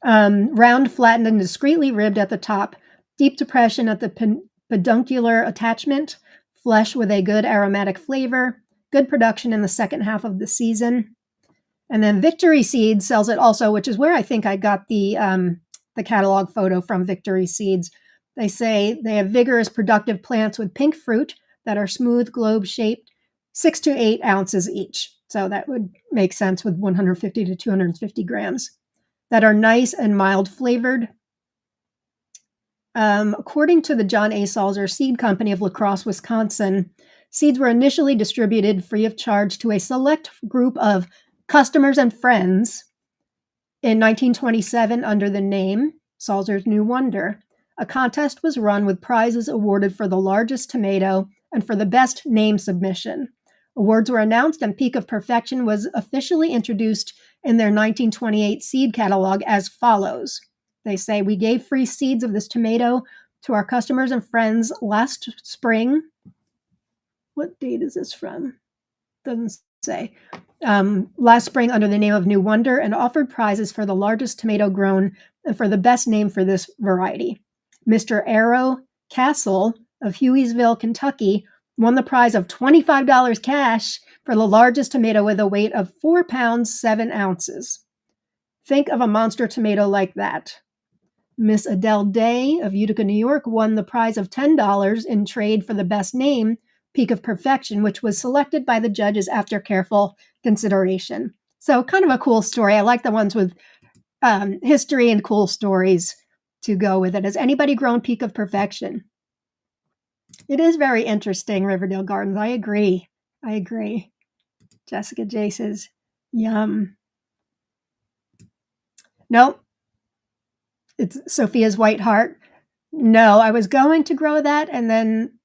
Round, flattened, and discreetly ribbed at the top. Deep depression at the peduncular attachment. Flesh with a good aromatic flavor. Good production in the second half of the season. And then Victory Seeds sells it also, which is where I think I got the catalog photo from, Victory Seeds. They say they have vigorous, productive plants with pink fruit that are smooth, globe-shaped, 6 to 8 ounces each. So that would make sense with 150 to 250 grams. That are nice and mild flavored. According to the John A. Salzer Seed Company of La Crosse, Wisconsin, seeds were initially distributed free of charge to a select group of customers and friends in 1927 under the name Salzer's New Wonder. A contest was run with prizes awarded for the largest tomato and for the best name submission. Awards were announced and Peak of Perfection was officially introduced in their 1928 seed catalog as follows. They say, we gave free seeds of this tomato to our customers and friends last spring. What date is this from? Doesn't say. Last spring under the name of New Wonder, and offered prizes for the largest tomato grown and for the best name for this variety. Mr. Arrow Castle of Hueysville, Kentucky, won the prize of $25 cash for the largest tomato with a weight of 4 pounds, 7 ounces. Think of a monster tomato like that. Miss Adele Day of Utica, New York, won the prize of $10 in trade for the best name, Peak of Perfection, which was selected by the judges after careful consideration. So kind of a cool story. I like the ones with history and cool stories to go with it. Has anybody grown Peak of Perfection? It is very interesting, Riverdale Gardens. I agree. Jessica J says, yum. Nope. It's Sophia's White Heart. No, I was going to grow that, and then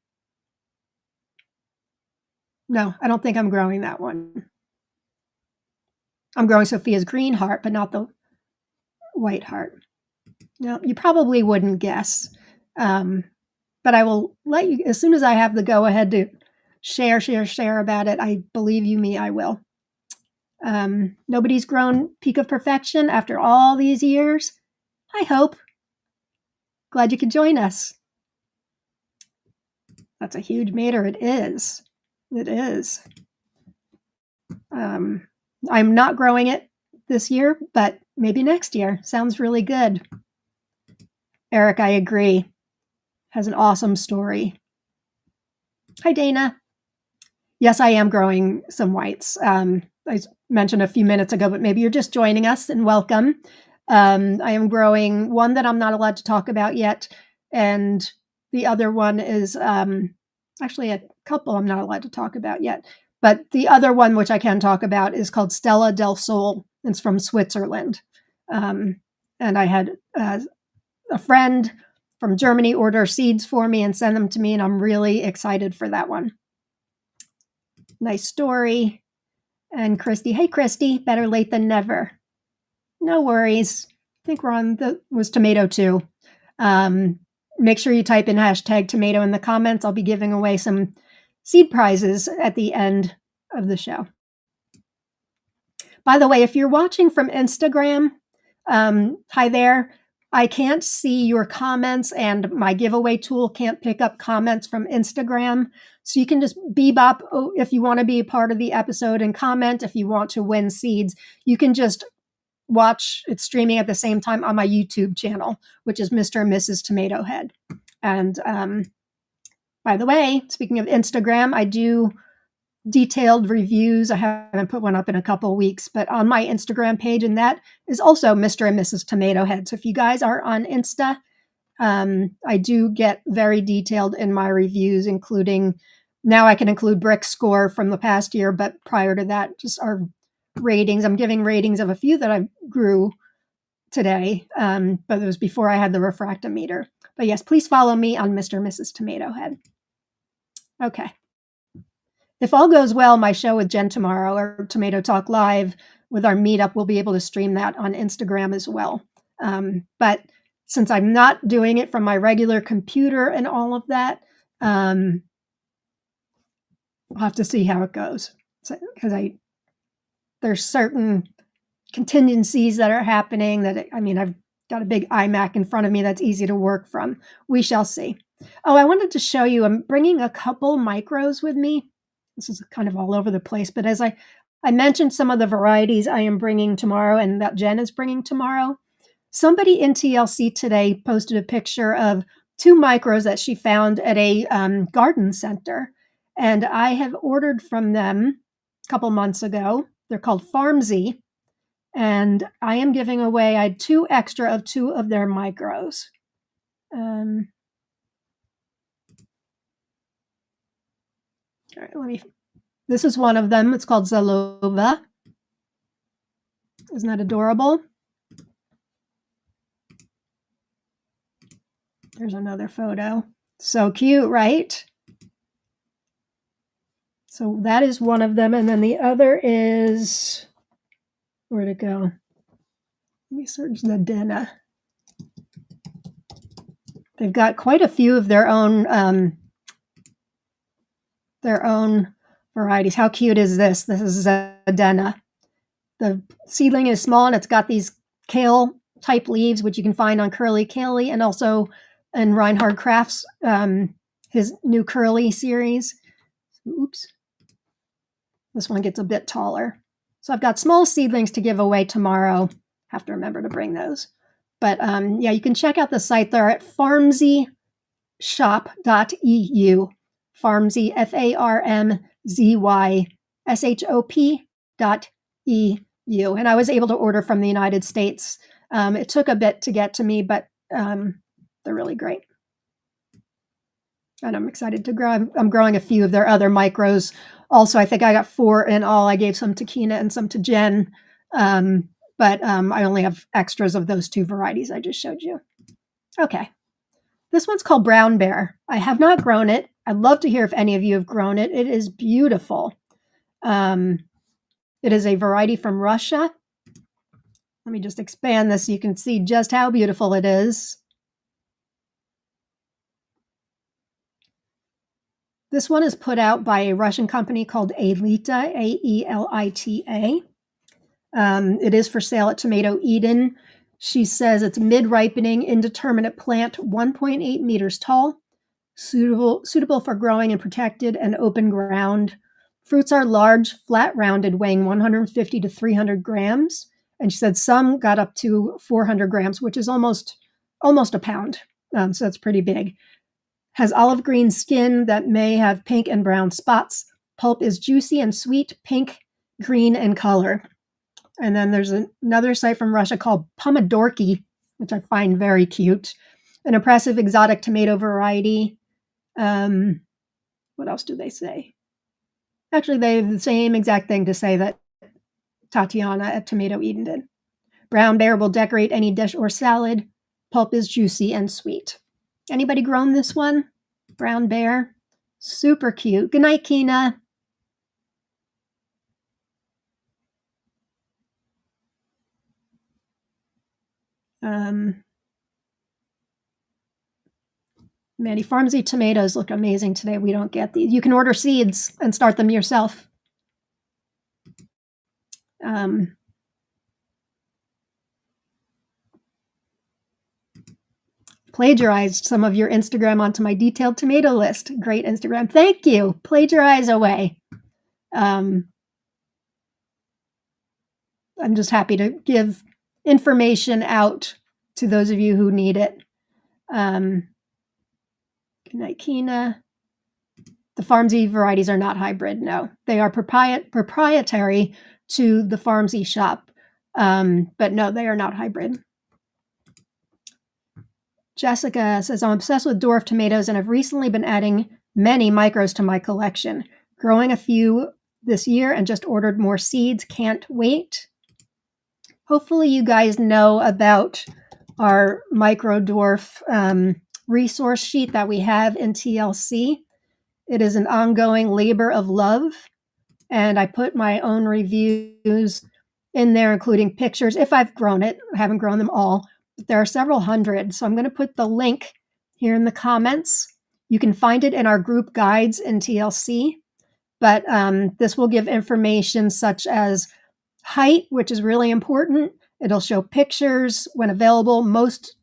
no, I don't think I'm growing that one. I'm growing Sophia's Green Heart, but not the White Heart. No, you probably wouldn't guess. But I will let you, as soon as I have the go-ahead to share about it, I believe you me, I will. Nobody's grown Peak of Perfection after all these years. I hope. Glad you could join us. That's a huge mater. It is. I'm not growing it this year, but maybe next year. Sounds really good. Eric, I agree. Has an awesome story. Hi, Dana. Yes, I am growing some whites. I mentioned a few minutes ago, but maybe you're just joining us, and welcome. I am growing one that I'm not allowed to talk about yet, and the other one is actually a couple I'm not allowed to talk about yet. But the other one, which I can talk about, is called Stella del Sol. It's from Switzerland. And I had a friend from Germany order seeds for me and send them to me, and I'm really excited for that one. Nice story. And Christy, hey Christy, better late than never. No worries. I think we're on was tomato too. Make sure you type in hashtag tomato in the comments. I'll be giving away some seed prizes at the end of the show. By the way, if you're watching from Instagram, hi there. I can't see your comments, and my giveaway tool can't pick up comments from Instagram. So you can just bebop if you want to be a part of the episode and comment. If you want to win seeds, you can just watch it streaming at the same time on my YouTube channel, which is Mr. and Mrs. Tomato Head. And by the way, speaking of Instagram, I do detailed reviews. I haven't put one up in a couple of weeks, but on my Instagram page, and that is also Mr. and Mrs. Tomato Head. So if you guys are on Insta, I do get very detailed in my reviews, including now I can include brick score from the past year, but prior to that, just our ratings. I'm giving ratings of a few that I grew today, but it was before I had the refractometer. But yes, please follow me on Mr. and Mrs. Tomato Head. Okay. If all goes well, my show with Jen tomorrow, or Tomato Talk Live with our meetup, we'll be able to stream that on Instagram as well. But since I'm not doing it from my regular computer and all of that, I'll have to see how it goes. Because there's certain contingencies that are happening that, I've got a big iMac in front of me that's easy to work from. We shall see. Oh, I wanted to show you, I'm bringing a couple micros with me. This is kind of all over the place, but as I mentioned some of the varieties I am bringing tomorrow and that Jen is bringing tomorrow, somebody in TLC today posted a picture of 2 micros that she found at a garden center. And I have ordered from them a couple months ago. They're called Farmsy. And I am giving away, I had 2 extra of 2 of their micros. All right, this is one of them. It's called Zalova. Isn't that adorable? There's another photo. So cute, right? So that is one of them. And then the other is, where'd it go? Let me search the Dena. They've got quite a few of their own varieties. How cute is this? This is Zedena. The seedling is small and it's got these kale type leaves, which you can find on Curly Kale and also in Reinhardt Crafts, his new Curly series. Oops. This one gets a bit taller. So I've got small seedlings to give away tomorrow. Have to remember to bring those. But yeah, you can check out the site there at farmzyshop.eu. Farmzy, FARMZYSHOP.EU. And I was able to order from the United States. It took a bit to get to me, but they're really great. And I'm excited to grow. I'm growing a few of their other micros. Also, I think I got 4 in all. I gave some to Kina and some to Jen. But I only have extras of those 2 varieties I just showed you. Okay. This one's called Brown Bear. I have not grown it. I'd love to hear if any of you have grown it. It is beautiful. It is a variety from Russia. Let me just expand this so you can see just how beautiful it is. This one is put out by a Russian company called Aelita, A-E-L-I-T-A. It is for sale at Tomato Eden. She says it's mid-ripening, indeterminate plant, 1.8 meters tall, suitable for growing in protected and open ground. Fruits are large, flat-rounded, weighing 150 to 300 grams. And she said some got up to 400 grams, which is almost a pound. So it's pretty big. Has olive green skin that may have pink and brown spots. Pulp is juicy and sweet, pink, green in color. And then there's another site from Russia called Pomidorki, which I find very cute. An impressive exotic tomato variety. What else do they say? Actually, they have the same exact thing to say that Tatiana at Tomato Eden did. Brown Bear will decorate any dish or salad. Pulp is juicy and sweet. Anybody grown this one? Brown Bear. Super cute. Good night, Kina. Mandy, Farmsy tomatoes look amazing today. We don't get these. You can order seeds and start them yourself. Plagiarized some of your Instagram onto my detailed tomato list. Great Instagram. Thank you. Plagiarize away. I'm just happy to give information out to those of you who need it. Good night, Kina. The Farmsy varieties are not hybrid, no. They are proprietary to the Farmsy shop, but no, they are not hybrid. Jessica says, I'm obsessed with dwarf tomatoes and have recently been adding many micros to my collection. Growing a few this year and just ordered more seeds. Can't wait. Hopefully you guys know about our micro dwarf resource sheet that we have in TLC. It is an ongoing labor of love, and I put my own reviews in there, including pictures. If I've grown it, I haven't grown them all, but there are several hundred. So I'm going to put the link here in the comments. You can find it in our group guides in TLC, but this will give information such as height, which is really important. It'll show pictures when available. Most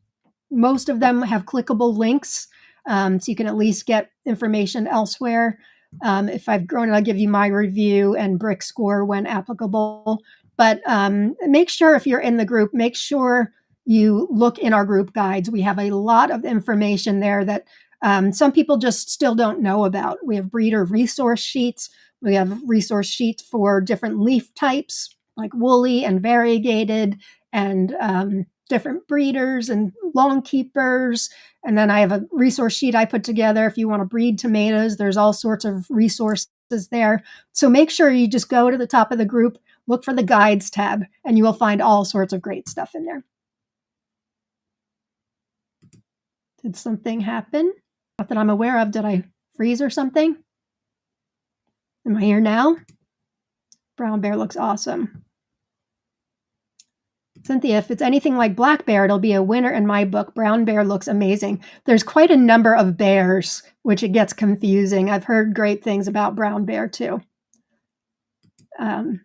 of them have clickable links, so you can at least get information elsewhere. If I've grown it, I'll give you my review and brick score when applicable. But make sure if you're in the group, make sure you look in our group guides. We have a lot of information there that some people just still don't know about. We have breeder resource sheets. We have resource sheets for different leaf types, like woolly and variegated, and different breeders and long keepers. And then I have a resource sheet I put together. If you want to breed tomatoes, there's all sorts of resources there. So make sure you just go to the top of the group, look for the guides tab, and you will find all sorts of great stuff in there. Did something happen? Not that I'm aware of. Did I freeze or something? Am I here now? Brown Bear looks awesome. Cynthia, if it's anything like black bear, it'll be a winner in my book. Brown bear looks amazing. There's quite a number of bears, which it gets confusing. I've heard great things about brown bear too. Oh,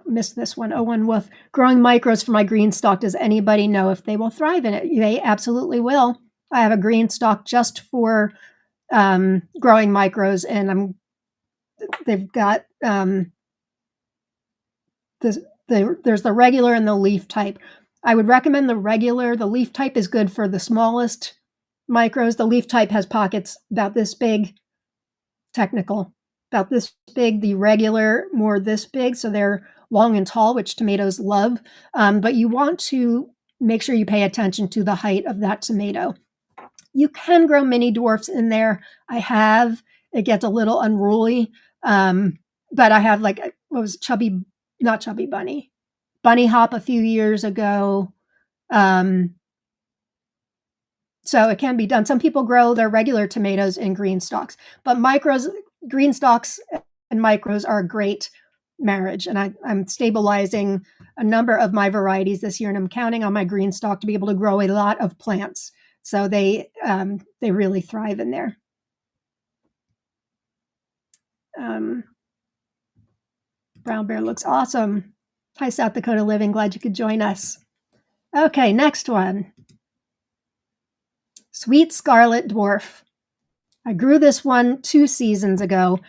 missed this one. Oh, one wolf. Growing micros for my green stalk. Does anybody know if they will thrive in it? They absolutely will. I have a green stalk just for growing micros, and they've got there's the regular and the leaf type. I would recommend the regular. The leaf type is good for the smallest micros. The leaf type has pockets about this big, technical, about this big. The regular, more this big, so they're long and tall, which tomatoes love. But you want to make sure you pay attention to the height of that tomato. You can grow mini dwarfs in there. I have. It gets a little unruly. But I have like, what was it, not Chubby Bunny Hop a few years ago. So it can be done. Some people grow their regular tomatoes in green stalks, but green stalks and micros are a great marriage. And I'm stabilizing a number of my varieties this year, and I'm counting on my green stalk to be able to grow a lot of plants. So they really thrive in there. Brown bear looks awesome. Hi, South Dakota Living. Glad you could join us. Okay, next one. Sweet Scarlet Dwarf. I grew this one 2 seasons ago.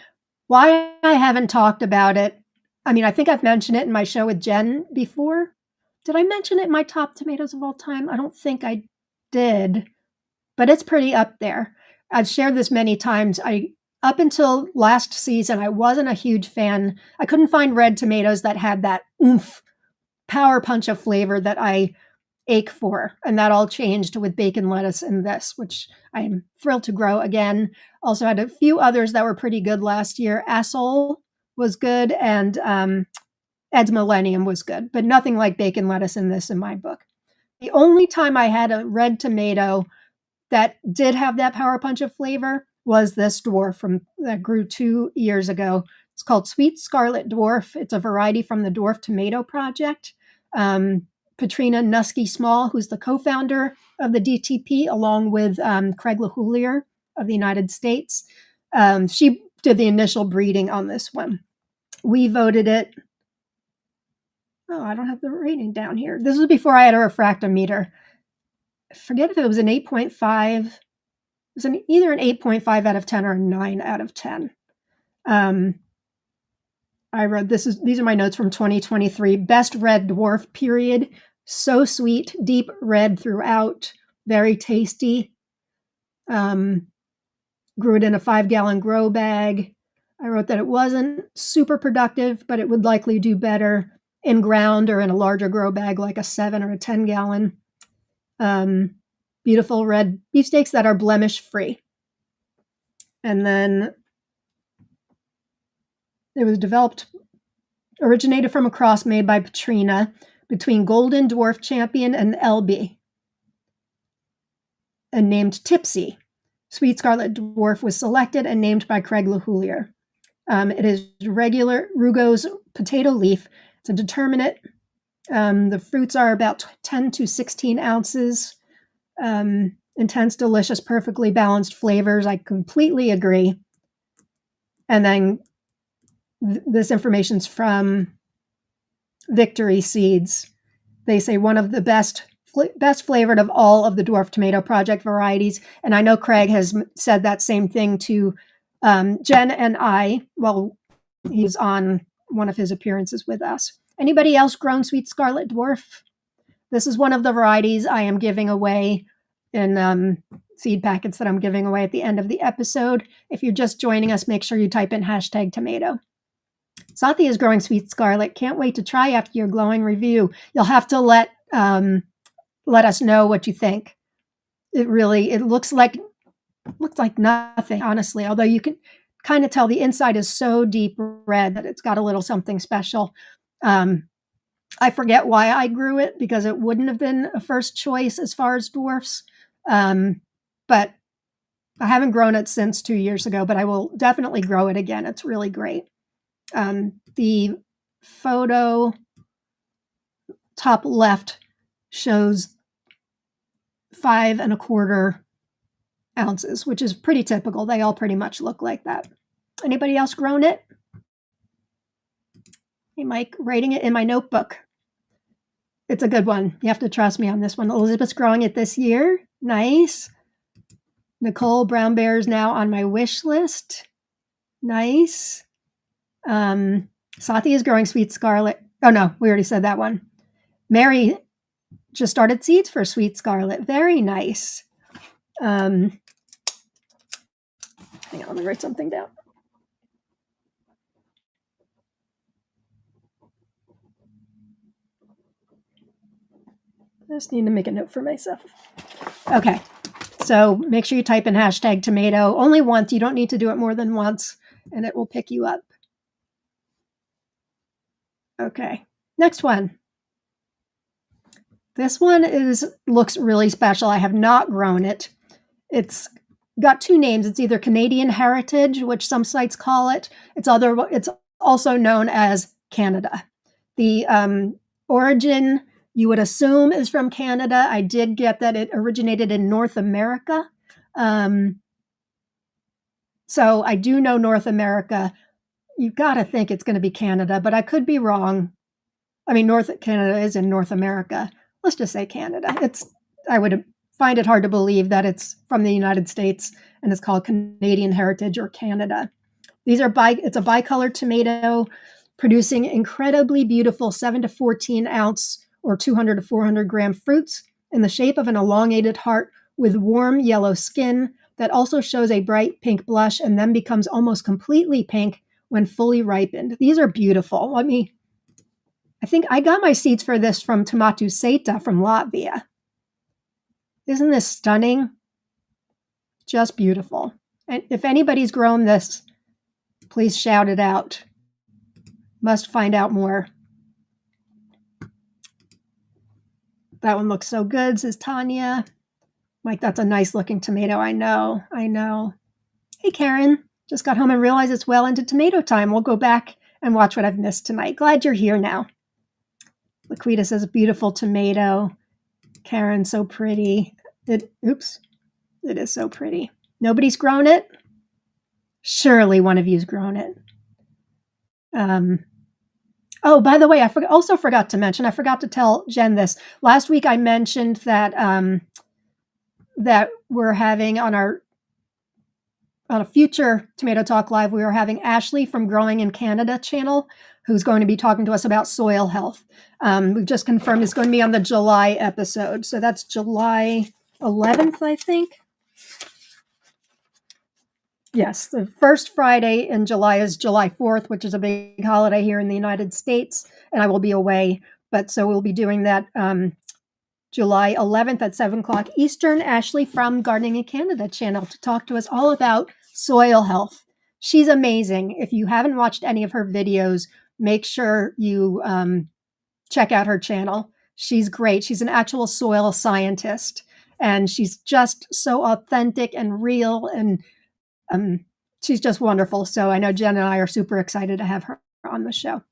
Why I haven't talked about it, I mean, I think I've mentioned it in my show with Jen before. Did I mention it in my top tomatoes of all time? I don't think I did, but it's pretty up there. I've shared this many times. Up until last season, I wasn't a huge fan. I couldn't find red tomatoes that had that oomph, power punch of flavor that I ache for. And that all changed with bacon lettuce and this, which I am thrilled to grow again. Also had a few others that were pretty good last year. Assole was good, and Ed's Millennium was good, but nothing like bacon lettuce in this in my book. The only time I had a red tomato that did have that power punch of flavor was this dwarf that grew 2 years ago. It's called Sweet Scarlet Dwarf. It's a variety from the Dwarf Tomato Project. Patrina Nusky Small, who's the co-founder of the DTP, along with Craig LaHoulier of the United States. She did the initial breeding on this one. We voted it. Oh, I don't have the rating down here. This was before I had a refractometer. I forget if it was an 8.5. It was either an 8.5 out of 10 or a 9 out of 10. I wrote, these are my notes from 2023. Best red dwarf, period. So sweet, deep red throughout, very tasty. Grew it in a 5-gallon grow bag. I wrote that it wasn't super productive, but it would likely do better in ground or in a larger grow bag like a 7 or a 10-gallon. Beautiful red beefsteaks that are blemish free. And then it was originated from a cross made by Patrina between Golden Dwarf Champion and LB, and named Tipsy. Sweet Scarlet Dwarf was selected and named by Craig LaHoulier. It is regular Rugo's potato leaf. It's a determinate. The fruits are about 10 to 16 ounces. Intense, delicious, perfectly balanced flavors. I completely agree. And then this information's from Victory Seeds. They say one of the best flavored of all of the Dwarf Tomato Project varieties. And I know Craig has said that same thing to Jen and I. Well, he's on one of his appearances with us. Anybody else grown Sweet Scarlet Dwarf? This is one of the varieties I am giving away in seed packets that I'm giving away at the end of the episode. If you're just joining us, make sure you type in #tomato. Sathi is growing Sweet Scarlet. Can't wait to try after your glowing review. You'll have to let us know what you think. It looks like nothing, honestly, although you can kind of tell the inside is so deep red that it's got a little something special. I forget why I grew it, because it wouldn't have been a first choice as far as dwarfs. But I haven't grown it since 2 years ago, but I will definitely grow it again. It's really great. The photo top left shows 5¼ ounces, which is pretty typical. They all pretty much look like that. Anybody else grown it? Hey, Mike, writing it in my notebook. It's a good one. You have to trust me on this one. Elizabeth's growing it this year. Nice. Nicole, brown bear is now on my wish list. Nice. Sathi is growing sweet scarlet. Oh, no, we already said that one. Mary just started seeds for sweet scarlet. Very nice. Hang on, let me write something down. I just need to make a note for myself. Okay, so make sure you type in hashtag tomato only once. You don't need to do it more than once, and it will pick you up. Okay, next one. This one looks really special. I have not grown it. It's got two names. It's either Canadian Heritage, which some sites call it. It's also known as Canada. The origin, you would assume, is from Canada. I did get that it originated in North America. So I do know North America. You've got to think it's going to be Canada, but I could be wrong. I mean, Canada is in North America. Let's just say Canada. I would find it hard to believe that it's from the United States and it's called Canadian Heritage or Canada. It's a bicolored tomato producing incredibly beautiful 7 to 14 ounce or 200 to 400 gram fruits in the shape of an elongated heart with warm yellow skin that also shows a bright pink blush and then becomes almost completely pink when fully ripened. These are beautiful. I think I got my seeds for this from TOMATO AWESOMESAUCE from Latvia. Isn't this stunning? Just beautiful. And if anybody's grown this, please shout it out. Must find out more. That one looks so good, says Tanya. Mike, that's a nice looking tomato. I know. Hey, Karen. Just got home and realized it's well into tomato time. We'll go back and watch what I've missed tonight. Glad you're here now. Laquita says, beautiful tomato. Karen, so pretty. It is so pretty. Nobody's grown it? Surely one of you's grown it. Oh, by the way, I also forgot to mention, I forgot to tell Jen this. Last week I mentioned that that we're having on a future Tomato Talk Live, we are having Ashley from Growing in Canada channel, who's going to be talking to us about soil health. We've just confirmed it's going to be on the July episode. So that's July 11th, I think. Yes, the first Friday in July is July 4th, which is a big holiday here in the United States, and I will be away. But so we'll be doing that July 11th at 7 o'clock Eastern. Ashley from Gardening in Canada channel to talk to us all about soil health. She's amazing. If you haven't watched any of her videos, make sure you check out her channel. She's great. She's an actual soil scientist, and she's just so authentic and real, and she's just wonderful. So I know Jen and I are super excited to have her on the show.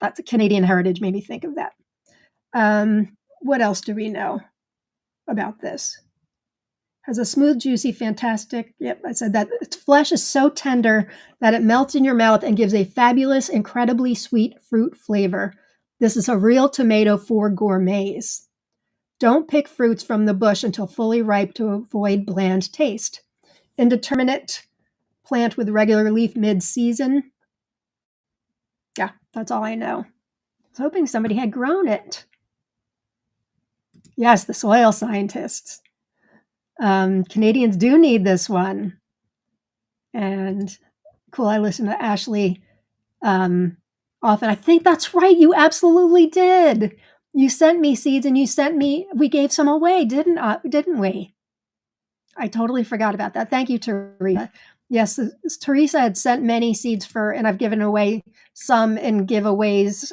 That's a Canadian Heritage, made me think of that. What else do we know about this? Has a smooth, juicy, fantastic. Yep, I said that. Its flesh is so tender that it melts in your mouth and gives a fabulous, incredibly sweet fruit flavor. This is a real tomato for gourmets. Don't pick fruits from the bush until fully ripe to avoid bland taste. Indeterminate plant with regular leaf mid-season. Yeah, that's all I know. I was hoping somebody had grown it. Yes, the soil scientists. Canadians do need this one. And cool, I listen to Ashley often. I think that's right. You absolutely did. You sent me seeds and we gave some away, didn't we? I totally forgot about that. Thank you, Teresa. Yes, Teresa had sent many seeds and I've given away some in giveaways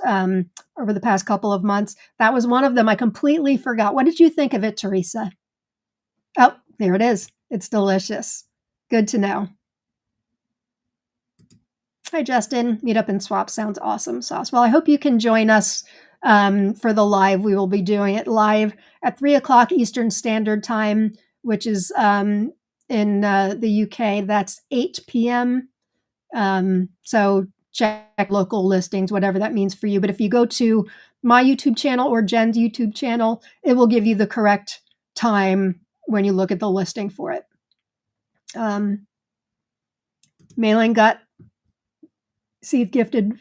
over the past couple of months. That was one of them. I completely forgot. What did you think of it, Teresa? Oh, there it is. It's delicious. Good to know. Hi, Justin. Meetup and swap sounds awesome sauce. Well, I hope you can join us for the live. We will be doing it live at 3 o'clock Eastern Standard Time, which is in the UK. That's 8 p.m. So check local listings, whatever that means for you. But if you go to my YouTube channel or Jen's YouTube channel, it will give you the correct time when you look at the listing for it. Mailing got seed gifted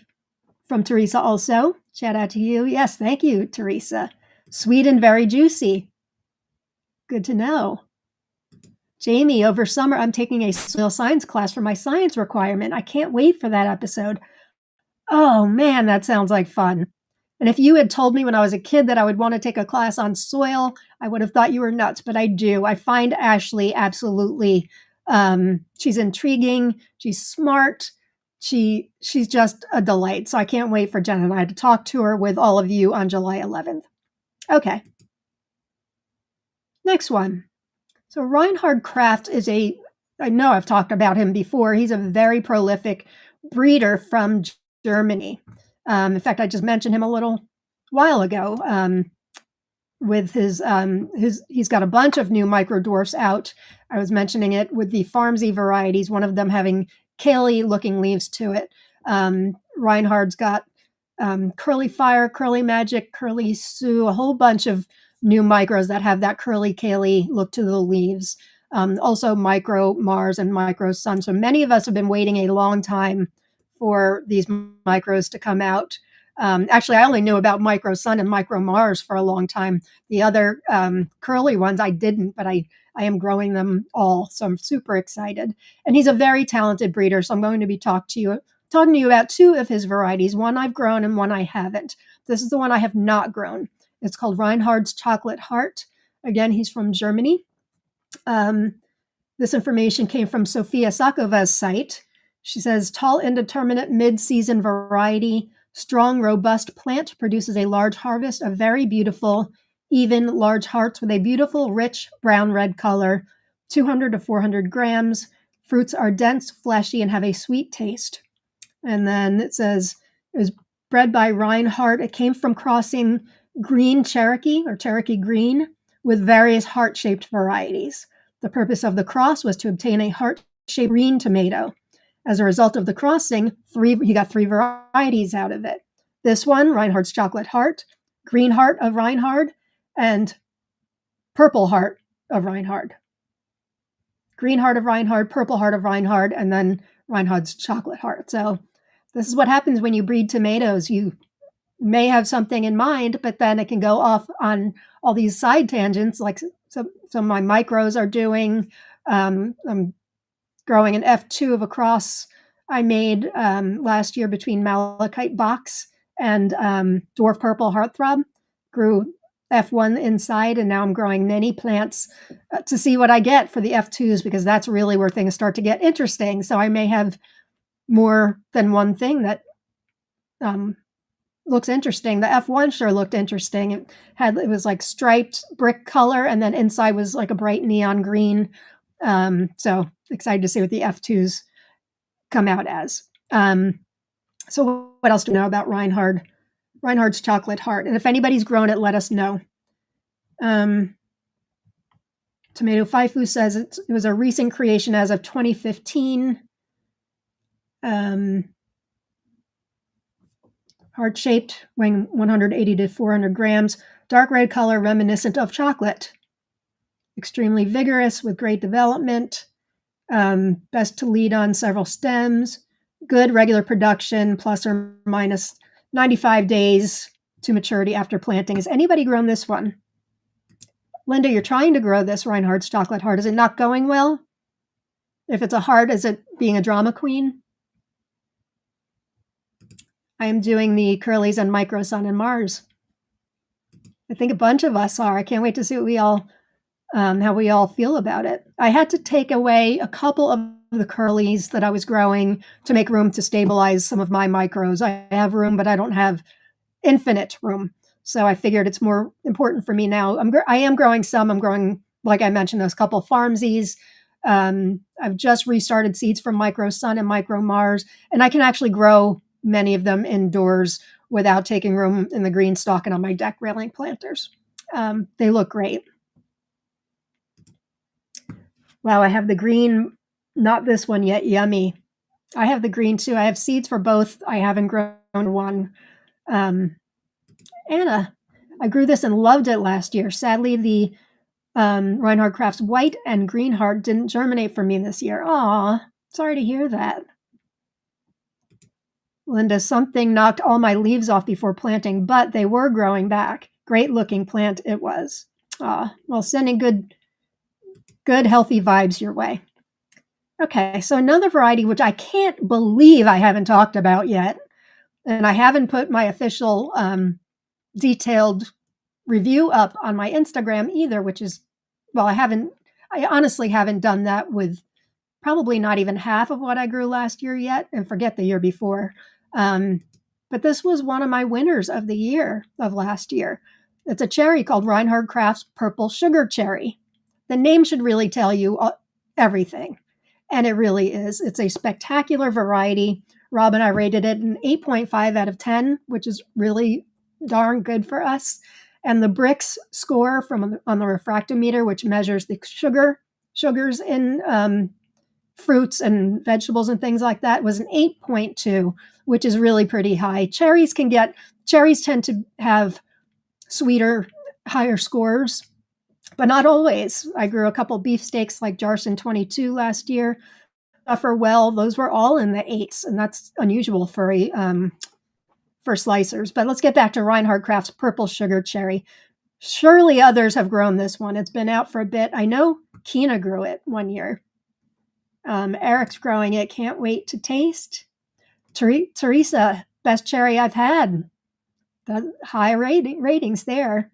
from Teresa also. Shout out to you. Yes, thank you, Teresa. Sweet and very juicy. Good to know. Jamie, over summer, I'm taking a soil science class for my science requirement. I can't wait for that episode. Oh man, that sounds like fun. And if you had told me when I was a kid that I would want to take a class on soil, I would have thought you were nuts, but I do. I find Ashley absolutely, she's intriguing, she's smart, she's just a delight. So I can't wait for Jen and I to talk to her with all of you on July 11th. Okay. Next one. So Reinhardt Kraft is I know I've talked about him before. He's a very prolific breeder from Germany. In fact, I just mentioned him a little while ago with his he's got a bunch of new micro dwarfs out. I was mentioning it with the Farmsy varieties, one of them having Kaylee looking leaves to it. Reinhardt's got Curly Fire, Curly Magic, Curly Sue, a whole bunch of new micros that have that curly Kaylee look to the leaves. Also Micro Mars and Micro Sun. So many of us have been waiting a long time for these micros to come out. Actually, I only knew about Micro Sun and Micro Mars for a long time. The other curly ones I didn't, but I am growing them all. So I'm super excited. And he's a very talented breeder. So I'm going to be talking to you about two of his varieties. One I've grown and one I haven't. This is the one I have not grown. It's called Reinhardt's Chocolate Heart. Again, he's from Germany. This information came from Sofia Sakova's site. She says, tall, indeterminate, mid-season variety, strong, robust plant, produces a large harvest of very beautiful, even large hearts with a beautiful, rich, brown-red color, 200 to 400 grams. Fruits are dense, fleshy, and have a sweet taste. And then it says, it was bred by Reinhardt. It came from crossing green Cherokee or Cherokee green with various heart-shaped varieties. The purpose of the cross was to obtain a heart-shaped green tomato. As a result of the crossing, he got 3 varieties out of it. This one, Reinhardt's Chocolate Heart, Green Heart of Reinhardt, and Purple Heart of Reinhardt. Green Heart of Reinhardt, Purple Heart of Reinhardt, and then Reinhardt's Chocolate Heart. So this is what happens when you breed tomatoes. You may have something in mind, but then it can go off on all these side tangents, like some of my micros are doing. I'm growing an F2 of a cross I made last year between Malachite Box and Dwarf Purple Heartthrob. Grew F1 inside, and now I'm growing many plants to see what I get for the F2s, because that's really where things start to get interesting. So I may have more than one thing that looks interesting. The F1 sure looked interesting. It was like striped brick color, and then inside was like a bright neon green. So excited to see what the F2s come out as. So what else do we know about Reinhardt's Chocolate Heart? And if anybody's grown it, let us know. Tomato Faifu says it was a recent creation as of 2015. Heart-shaped, weighing 180 to 400 grams, dark red color reminiscent of chocolate. Extremely vigorous with great development. Best to lead on several stems. Good regular production, plus or minus 95 days to maturity after planting. Has anybody grown this one? Linda, you're trying to grow this Reinhardt's Chocolate Heart. Is it not going well? If it's a heart, is it being a drama queen? I am doing the Curlies and Micro Sun and Mars. I think a bunch of us are. I can't wait to see what how we all feel about it. I had to take away a couple of the Curlies that I was growing to make room to stabilize some of my micros. I have room, but I don't have infinite room. So I figured it's more important for me now. I am growing some. I'm growing, like I mentioned, those couple Farmsies. I've just restarted seeds from Micro Sun and Micro Mars, and I can actually grow many of them indoors without taking room in the green stalk and on my deck railing planters. They look great. Wow, I have the green, not this one yet, yummy. I have the green too. I have seeds for both. I haven't grown one. Anna, I grew this and loved it last year. Sadly, the Reinhardt Crafts White and Green Heart didn't germinate for me this year. Aw, sorry to hear that. Linda, something knocked all my leaves off before planting, but they were growing back. Great looking plant it was. Well, sending good, healthy vibes your way. Okay, so another variety, which I can't believe I haven't talked about yet, and I haven't put my official detailed review up on my Instagram either, which is, well, I honestly haven't done that with probably not even half of what I grew last year yet, and forget the year before. But this was one of my winners of the year of last year. It's a cherry called Reinhardt Crafts Purple Sugar Cherry. The name should really tell you everything, and it really is. It's a spectacular variety. Rob and I rated it an 8.5 out of 10, which is really darn good for us. And the Brix score on the refractometer, which measures the sugars in fruits and vegetables and things like that, was an 8.2, which is really pretty high. Cherries tend to have sweeter, higher scores, but not always. I grew a couple beefsteaks like Jarson 22 last year. Buffer well, those were all in the 8s, and that's unusual for slicers. But let's get back to Reinhardt Crafts Purple Sugar Cherry. Surely others have grown this one. It's been out for a bit. I know Kina grew it one year. Eric's growing it. Can't wait to taste. Teresa, best cherry I've had. The high ratings there.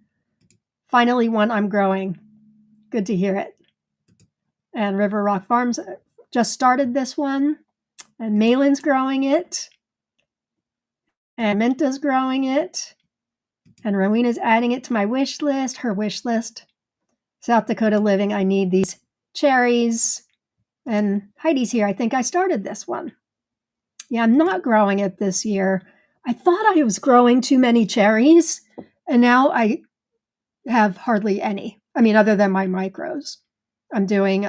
Finally one I'm growing. Good to hear it. And River Rock Farms just started this one. And Malin's growing it. And Minta's growing it. And Rowena's adding it to my wish list, her wish list. South Dakota Living, I need these cherries. And Heidi's here. I think I started this one. Yeah, I'm not growing it this year. I thought I was growing too many cherries, and now I have hardly any. I mean, other than my micros. I'm doing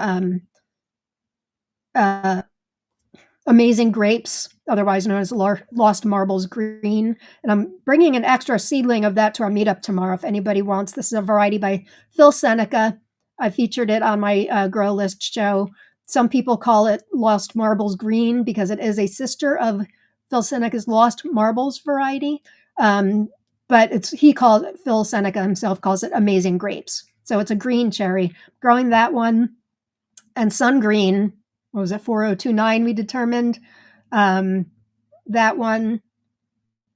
Amazing Grapes, otherwise known as Lost Marbles Green. And I'm bringing an extra seedling of that to our meetup tomorrow if anybody wants. This is a variety by Phil Seneca. I featured it on my Grow List show. Some people call it Lost Marbles Green because it is a sister of Phil Seneca's Lost Marbles variety. But Phil Seneca himself calls it Amazing Grapes. So it's a green cherry. Growing that one. And Sun Green, what was it, 4029 we determined? That one,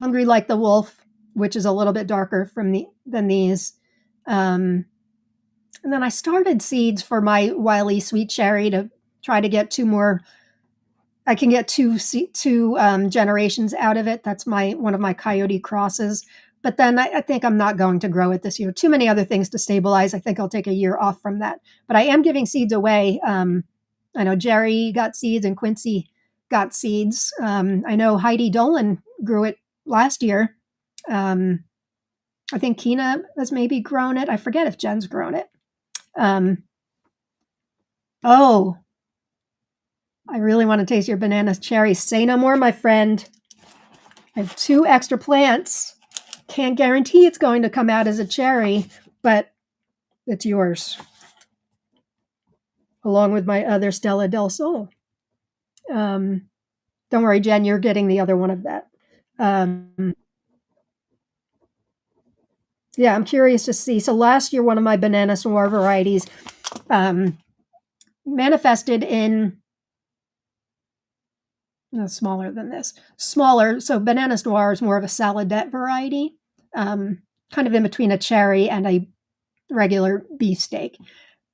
Hungry Like the Wolf, which is a little bit darker than these. And then I started seeds for my Wiley Sweet Cherry to try to get two more. I can get two generations out of it. That's one of my Coyote crosses. But then I think I'm not going to grow it this year. Too many other things to stabilize. I think I'll take a year off from that. But I am giving seeds away. I know Jerry got seeds and Quincy got seeds. I know Heidi Dolan grew it last year. I think Kina has maybe grown it. I forget if Jen's grown it. I really want to taste your bananas cherries. Say no more, my friend. I have 2 extra plants. Can't guarantee it's going to come out as a cherry, but it's yours. Along with my other Stella del Sol. Don't worry, Jen, you're getting the other one of that. Yeah, I'm curious to see. So last year, one of my Banana Noir varieties manifested in smaller than this. Smaller, so Banana Noir is more of a saladette variety, kind of in between a cherry and a regular beefsteak.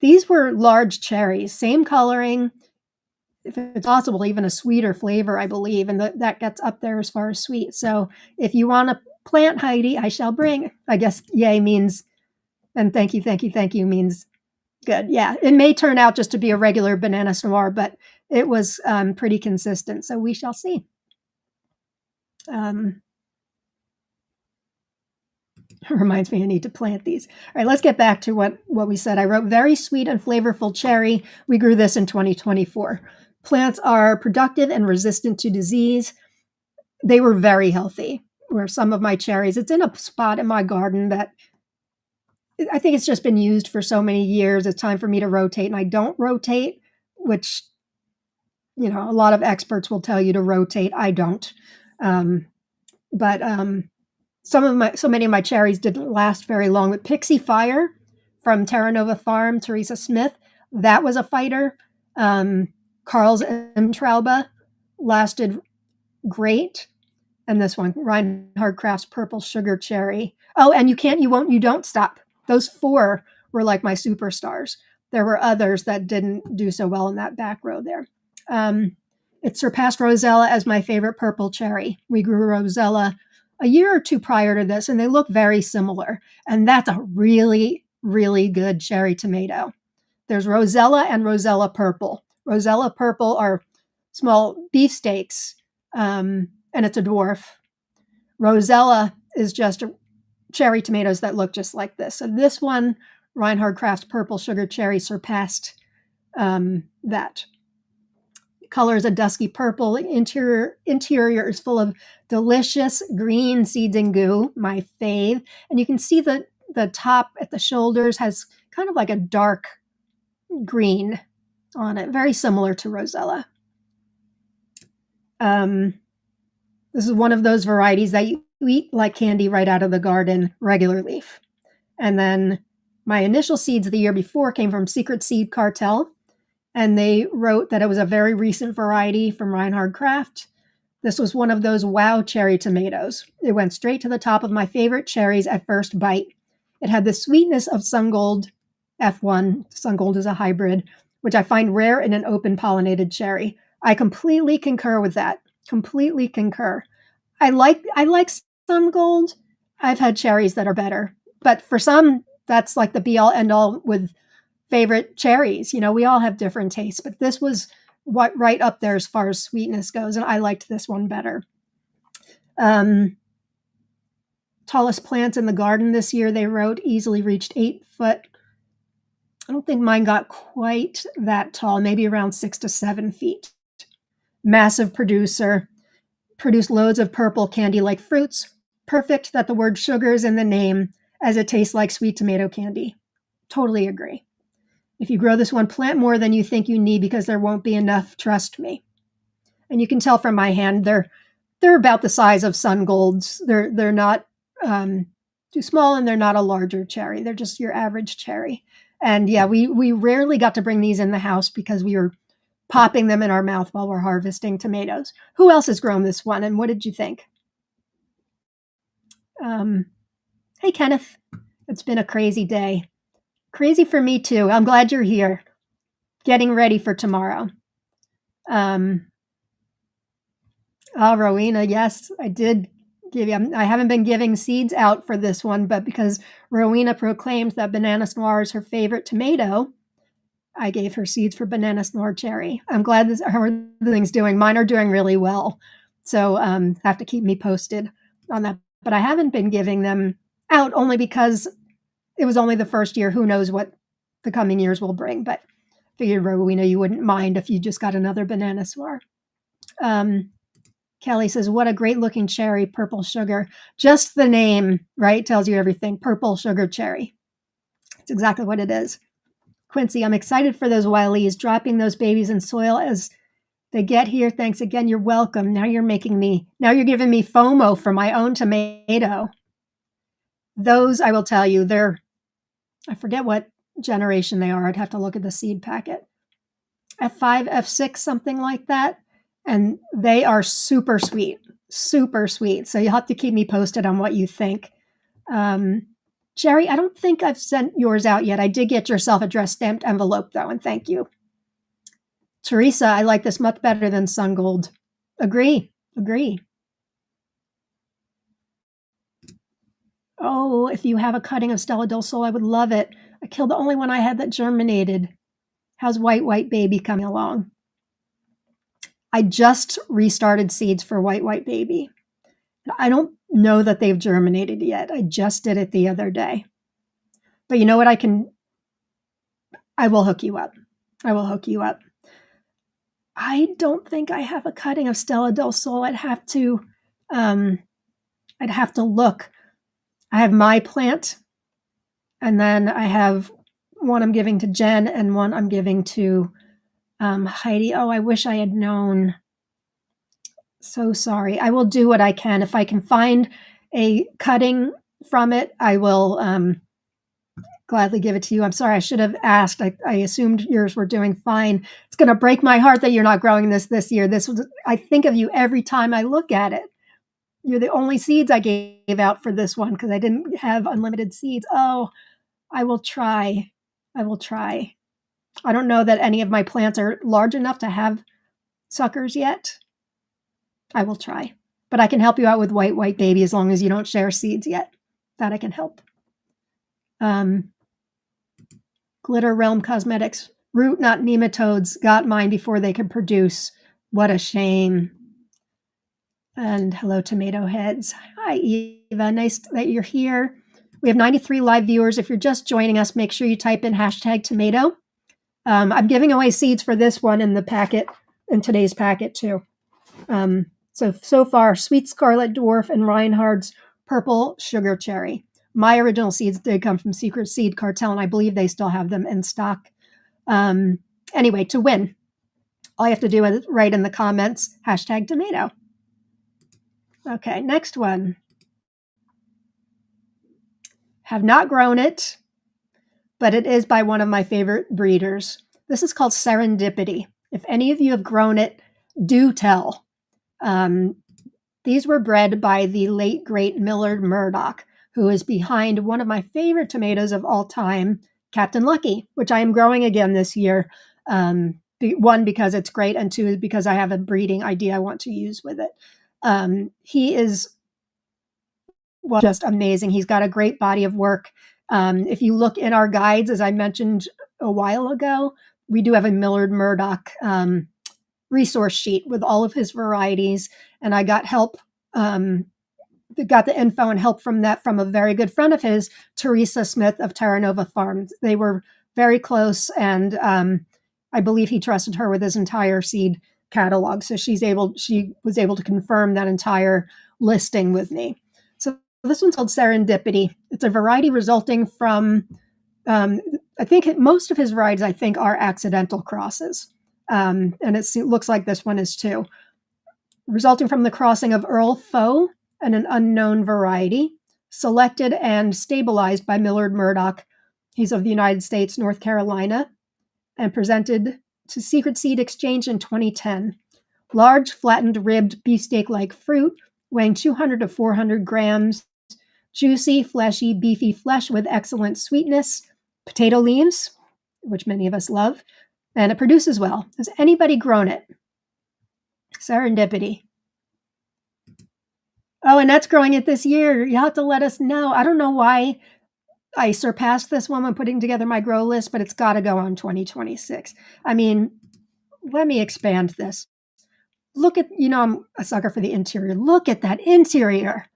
These were large cherries, same coloring, if it's possible, even a sweeter flavor, I believe, and that gets up there as far as sweet. So if you want to plant, Heidi, I shall bring. I guess yay means, and thank you means Good, yeah. It may turn out just to be a regular banana noir, but it was, pretty consistent, so we shall see. Um, Reminds me I need to plant these. All right, let's get back to what we said. I wrote very sweet and flavorful cherry. We grew this in 2024. Plants are productive and resistant to disease. They were very healthy. Where some of my cherries, it's in a spot in my garden that I think it's just been used for so many years. It's time for me to rotate, and I don't rotate, which a lot of experts will tell you to rotate. I don't. Um, but so many of my cherries didn't last very long. But Pixie Fire from Terra Nova Farm, Teresa Smith, that was a fighter. Carl's Traube lasted great. And this one, Reinhardt Craft's Purple Sugar Cherry. Oh, and you don't stop. Those 4 were like my superstars. There were others that didn't do so well in that back row there. It surpassed Rosella as my favorite purple cherry. We grew Rosella a year or 2 prior to this, and they look very similar. And that's a really, really good cherry tomato. There's Rosella and Rosella Purple. Rosella Purple are small beefsteaks, and it's a dwarf. Rosella is just cherry tomatoes that look just like this. So this one, Reinhardt Craft's Purple Sugar Cherry, surpassed that. Color is a dusky purple. Interior is full of delicious green seeds and goo, my fave. And you can see the top at the shoulders has kind of like a dark green on it, very similar to Rosella. This is one of those varieties that you eat like candy right out of the garden, regular leaf. And then my initial seeds the year before came from Secret Seed Cartel, and they wrote that it was a very recent variety from Reinhardt Craft. This was one of those wow cherry tomatoes. It went straight to the top of my favorite cherries at first bite. It had the sweetness of Sungold F1. Sungold is a hybrid, which I find rare in an open pollinated cherry. I completely concur with that. Completely concur. I like Sungold. I've had cherries that are better, but for some, that's like the be all end all with favorite cherries. We all have different tastes, but this was right up there as far as sweetness goes, and I liked this one better. Tallest plants in the garden this year, they wrote, easily reached 8 foot. I don't think mine got quite that tall, maybe around 6 to 7 feet. Massive producer, produced loads of purple candy-like fruits. Perfect that the word sugar is in the name, as it tastes like sweet tomato candy. Totally agree. If you grow this one, plant more than you think you need because there won't be enough, trust me. And you can tell from my hand, they're about the size of Sungolds. They're not too small, and they're not a larger cherry. They're just your average cherry. And yeah, we rarely got to bring these in the house because we were popping them in our mouth while we're harvesting tomatoes. Who else has grown this one, and what did you think? Hey, Kenneth. It's been a crazy day. Crazy for me, too. I'm glad you're here. Getting ready for tomorrow. Rowena, yes, I did give you. I haven't been giving seeds out for this one, but because Rowena proclaimed that Banana Noir is her favorite tomato, I gave her seeds for Banana Noir cherry. I'm glad how everything's doing. Mine are doing really well. So have to keep me posted on that. But I haven't been giving them out only because it was only the first year. Who knows what the coming years will bring. But figured, Rowena, you wouldn't mind if you just got another Banana Noir. Kelly says, what a great looking cherry, purple sugar. Just the name, right, tells you everything. Purple sugar cherry. It's exactly what it is. Quincy, I'm excited for those Wileys, dropping those babies in soil as they get here. Thanks again. You're welcome. Now you're giving me FOMO for my own tomato. Those, I will tell you, I forget what generation they are. I'd have to look at the seed packet. F5, F6, something like that. And they are super sweet, super sweet. So you'll have to keep me posted on what you think. Jerry, I don't think I've sent yours out yet. I did get your self-addressed stamped envelope, though, and thank you. Teresa, I like this much better than Sungold. Agree. Oh, if you have a cutting of Stella del Sol, I would love it. I killed the only one I had that germinated. How's white baby coming along? I just restarted seeds for white baby. I don't know that they've germinated yet. I just did it the other day. But you know what? I will hook you up. I will hook you up. I don't think I have a cutting of Stella del Sol. I'd have to look. I have my plant, and then I have one I'm giving to Jen and one I'm giving to Heidi. Oh, I wish I had known. So sorry. I will do what I can. If I can find a cutting from it, I will gladly give it to you. I'm sorry, I should have asked. I assumed yours were doing fine. It's going to break my heart that you're not growing this year. I think of you every time I look at it. You're the only seeds I gave out for this one because I didn't have unlimited seeds. Oh, I will try. I will try. I don't know that any of my plants are large enough to have suckers yet. I will try. But I can help you out with white baby as long as you don't share seeds yet. That I can help. Glitter Realm Cosmetics. Root, not nematodes. Got mine before they could produce. What a shame. And hello, Tomato Heads. Hi, Eva. Nice that you're here. We have 93 live viewers. If you're just joining us, make sure you type in #tomato. I'm giving away seeds for this one in the packet, in today's packet too. So far, Sweet Scarlet Dwarf and Reinhardt's Purple Sugar Cherry. My original seeds did come from Secret Seed Cartel, and I believe they still have them in stock. Anyway, to win, all you have to do is write in the comments, #tomato. Okay, next one. Have not grown it, but it is by one of my favorite breeders. This is called Serendipity. If any of you have grown it, do tell. These were bred by the late, great Millard Murdoch, who is behind one of my favorite tomatoes of all time, Captain Lucky, which I am growing again this year. One, because it's great, and two, because I have a breeding idea I want to use with it. He is just amazing. He's got a great body of work. If you look in our guides, as I mentioned a while ago, we do have a Millard Murdoch resource sheet with all of his varieties, and I got help, got the info and help from that from a very good friend of his, Teresa Smith of Terra Nova Farms. They were very close, and I believe he trusted her with his entire seed catalog. So she was able to confirm that entire listing with me. So this one's called Serendipity. It's a variety resulting from, I think most of his varieties, I think, are accidental crosses. And it looks like this one is too. Resulting from the crossing of Earl Foe and an unknown variety, selected and stabilized by Millard Murdoch. He's of the United States, North Carolina, and presented to Secret Seed Exchange in 2010. Large, flattened, ribbed, beefsteak-like fruit, weighing 200 to 400 grams. Juicy, fleshy, beefy flesh with excellent sweetness. Potato leaves, which many of us love. And it produces well. Has anybody grown it? Serendipity. Oh, Annette's growing it this year. You'll have to let us know. I don't know why I surpassed this one when putting together my grow list, but it's got to go on 2026. I mean, let me expand this. Look at, I'm a sucker for the interior. Look at that interior.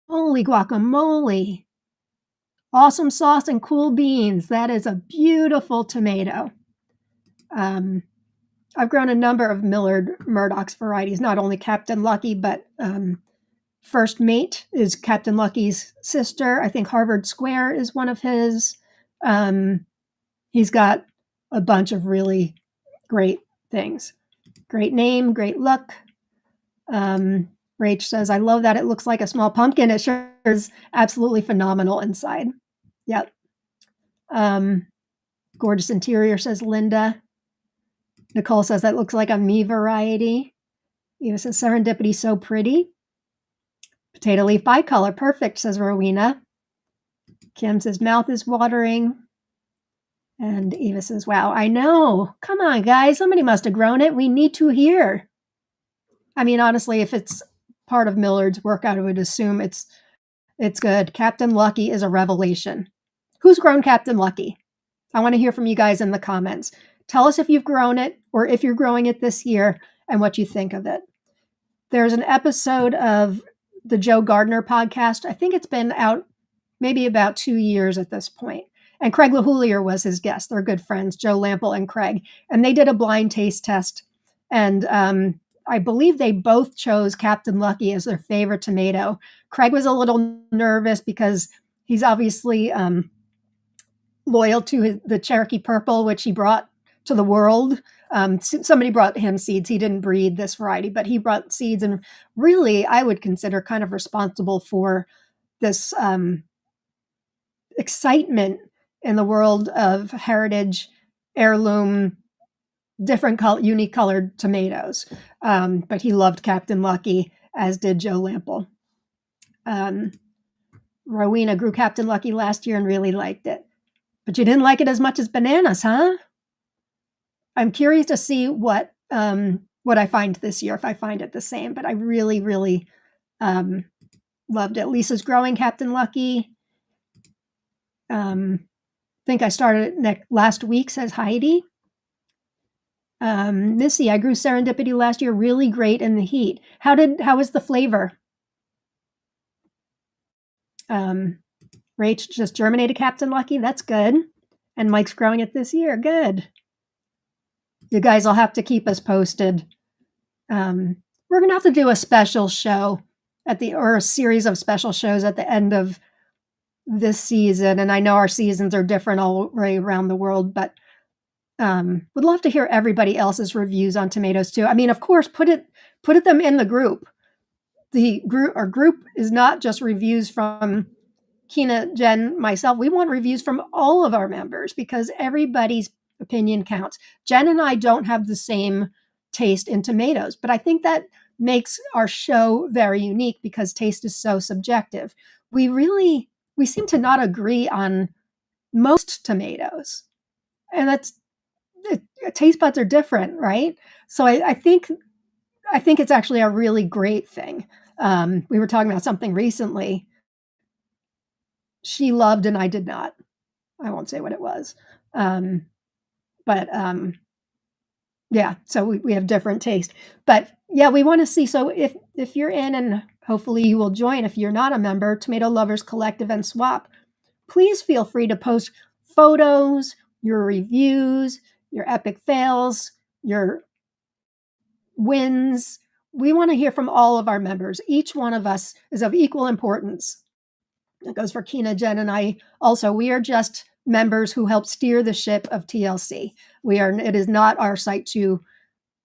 Holy guacamole. Awesome sauce and cool beans. That is a beautiful tomato. I've grown a number of Millard Murdoch's varieties, not only Captain Lucky, but First Mate is Captain Lucky's sister. I think Harvard Square is one of his. He's got a bunch of really great things. Great name, great look. Rach says, I love that it looks like a small pumpkin. It sure is absolutely phenomenal inside. Yep. Gorgeous interior, says Linda. Nicole says that looks like a me variety. Eva says Serendipity, so pretty. Potato leaf bicolor, perfect, says Rowena. Kim says mouth is watering. And Eva says, wow, I know. Come on, guys. Somebody must have grown it. We need to hear. I mean, honestly, if it's part of Millard's work, I would assume it's good. Captain Lucky is a revelation. Who's grown Captain Lucky? I want to hear from you guys in the comments. Tell us if you've grown it or if you're growing it this year and what you think of it. There's an episode of the Joe Gardner podcast. I think it's been out maybe about 2 years at this point. And Craig LaHoulier was his guest. They're good friends, Joe Lampel and Craig. And they did a blind taste test. And I believe they both chose Captain Lucky as their favorite tomato. Craig was a little nervous because he's obviously loyal to the Cherokee Purple, which he brought to the world. Somebody brought him seeds. He didn't breed this variety, but he brought seeds, and really, I would consider kind of responsible for this excitement in the world of heritage, heirloom, different unique colored tomatoes. But he loved Captain Lucky, as did Joe Lampel. Rowena grew Captain Lucky last year and really liked it. But you didn't like it as much as bananas, huh? I'm curious to see what I find this year, if I find it the same. But I really, really loved it. Lisa's growing Captain Lucky. Think I started it last week, says Heidi. Missy, I grew Serendipity last year. Really great in the heat. How was the flavor? Rach just germinated Captain Lucky. That's good. And Mike's growing it this year. Good. You guys will have to keep us posted. We're going to have to do a special show or a series of special shows at the end of this season. And I know our seasons are different all way around the world, but would love to hear everybody else's reviews on tomatoes too. I mean, of course, put them in the group. Our group is not just reviews from Kina, Jen, myself. We want reviews from all of our members because everybody's opinion counts. Jen and I don't have the same taste in tomatoes, but I think that makes our show very unique because taste is so subjective. We seem to not agree on most tomatoes, and taste buds are different, right? So I think it's actually a really great thing. We were talking about something recently. She loved and I did not. I won't say what it was. Yeah, so we have different taste. But yeah, we want to see. So if you're in, and hopefully you will join, if you're not a member, Tomato Lovers Collective and Swap, please feel free to post photos, your reviews, your epic fails, your wins. We want to hear from all of our members. Each one of us is of equal importance. It goes for Kina, Jen, and I. Also, we are just members who help steer the ship of TLC. It is not our site to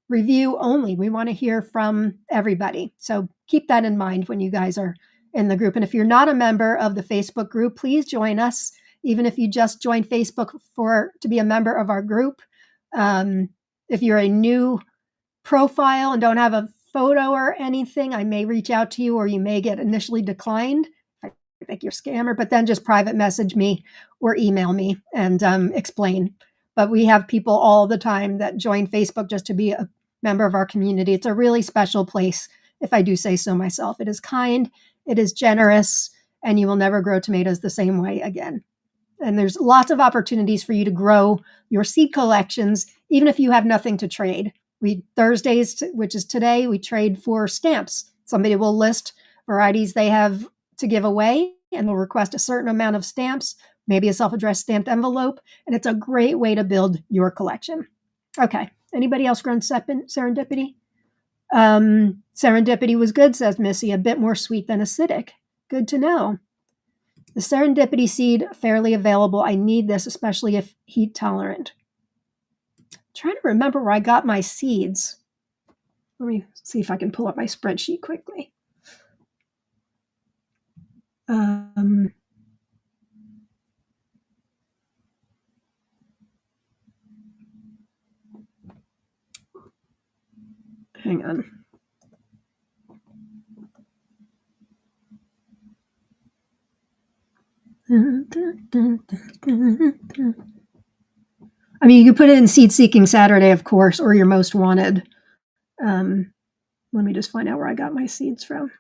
review only. We want to hear from everybody. So keep that in mind when you guys are in the group. And if you're not a member of the Facebook group, please join us. Even if you just joined Facebook to be a member of our group. If you're a new profile and don't have a photo or anything, I may reach out to you, or you may get initially declined. I think you're a scammer, but then just private message me or email me and explain. But we have people all the time that join Facebook just to be a member of our community. It's a really special place, if I do say so myself. It is kind, it is generous, and you will never grow tomatoes the same way again. And there's lots of opportunities for you to grow your seed collections, even if you have nothing to trade. Thursdays, which is today, we trade for stamps. Somebody will list varieties they have to give away, and they'll request a certain amount of stamps, maybe a self-addressed stamped envelope, and it's a great way to build your collection. Okay, anybody else grown Serendipity? Serendipity was good, says Missy, a bit more sweet than acidic. Good to know. The Serendipity seed, fairly available. I need this, especially if heat tolerant. I'm trying to remember where I got my seeds. Let me see if I can pull up my spreadsheet quickly. Hang on. I mean, you can put it in Seed Seeking Saturday, of course, or your most wanted. Let me just find out where I got my seeds from.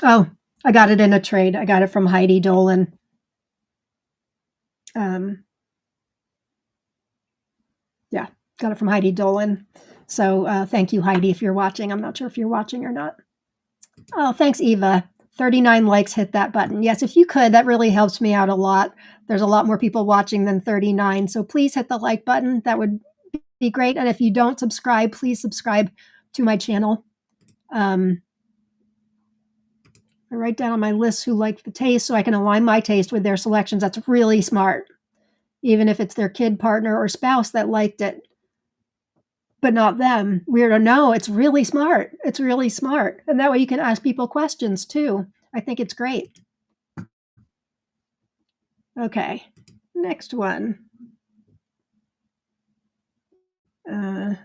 Oh, I got it in a trade. I got it from Heidi Dolan. Yeah, got it from Heidi Dolan. So thank you, Heidi, if you're watching. I'm not sure if you're watching or not. Oh, thanks, Eva. 39 likes, hit that button. Yes, if you could, that really helps me out a lot. There's a lot more people watching than 39. So please hit the like button. That would be great. And if you don't subscribe, please subscribe to my channel. I write down on my list who liked the taste so I can align my taste with their selections. That's really smart. Even if it's their kid, partner, or spouse that liked it, but not them. Weird or no, it's really smart. It's really smart. And that way you can ask people questions too. I think it's great. Okay, next one. Where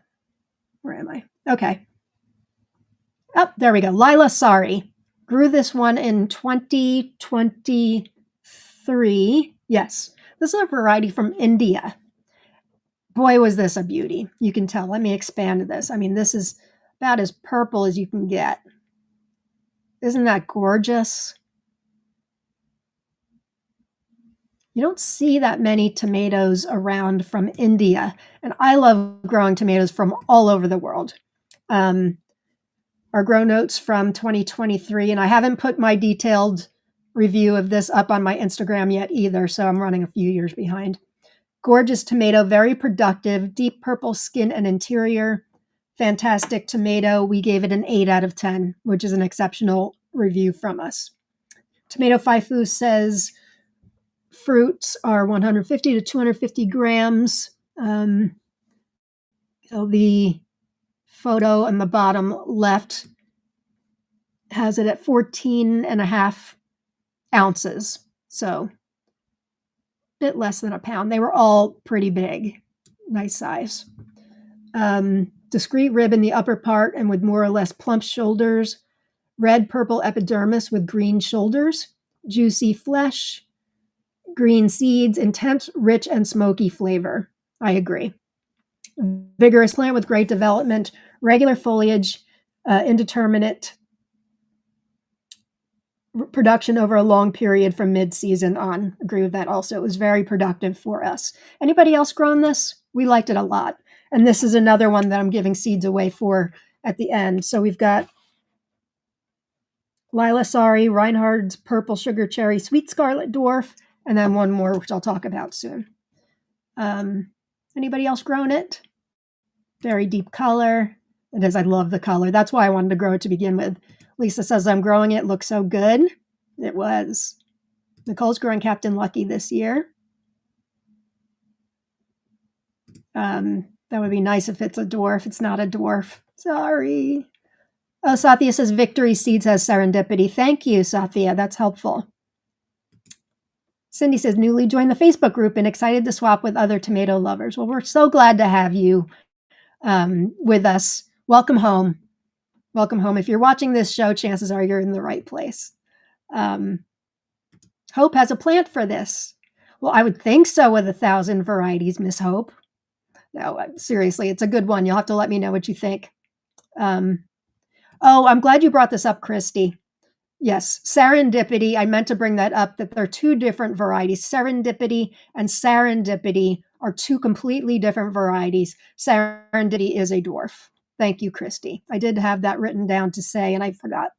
am I? Okay. Oh, there we go. Lila Sari. Grew this one in 2023. Yes, this is a variety from India. Boy, was this a beauty. You can tell. Let me expand this. I mean, this is about as purple as you can get. Isn't that gorgeous? You don't see that many tomatoes around from India. And I love growing tomatoes from all over the world. Our grow notes from 2023, and I haven't put my detailed review of this up on my Instagram yet either, so I'm running a few years behind. Gorgeous tomato, very productive, deep purple skin and interior. Fantastic tomato. We gave it an 8 out of 10, which is an exceptional review from us. Tomato Faifu says fruits are 150 to 250 grams. So the photo on the bottom left has it at 14 and a half ounces. So a bit less than a pound. They were all pretty big. Nice size. Discrete rib in the upper part and with more or less plump shoulders. Red purple epidermis with green shoulders. Juicy flesh. Green seeds. Intense, rich, and smoky flavor. I agree. Vigorous plant with great development. Regular foliage. Indeterminate production over a long period from mid-season on. Agree with that also. It was very productive for us. Anybody else grown this? We liked it a lot. And this is another one that I'm giving seeds away for at the end. So we've got Lila Sari, Reinhardt's Purple Sugar Cherry, Sweet Scarlet Dwarf, and then one more, which I'll talk about soon. Anybody else grown it? Very deep color. It is. I love the color. That's why I wanted to grow it to begin with. Lisa says I'm growing it. Looks so good. It was. Nicole's growing Captain Lucky this year. That would be nice if it's a dwarf. It's not a dwarf. Sorry. Oh, Sathya says Victory Seeds has Serendipity. Thank you, Sathya. That's helpful. Cindy says newly joined the Facebook group and excited to swap with other tomato lovers. Well, we're so glad to have you with us. Welcome home. Welcome home. If you're watching this show, chances are you're in the right place. Hope has a plant for this. Well, I would think so with 1,000 varieties, Miss Hope. No, seriously, it's a good one. You'll have to let me know what you think. Oh, I'm glad you brought this up, Christy. Yes, Serendipity. I meant to bring that up, that there are two different varieties. Serendipity and Serendipity are two completely different varieties. Serendipity is a dwarf. Thank you, Christy. I did have that written down to say, and I forgot.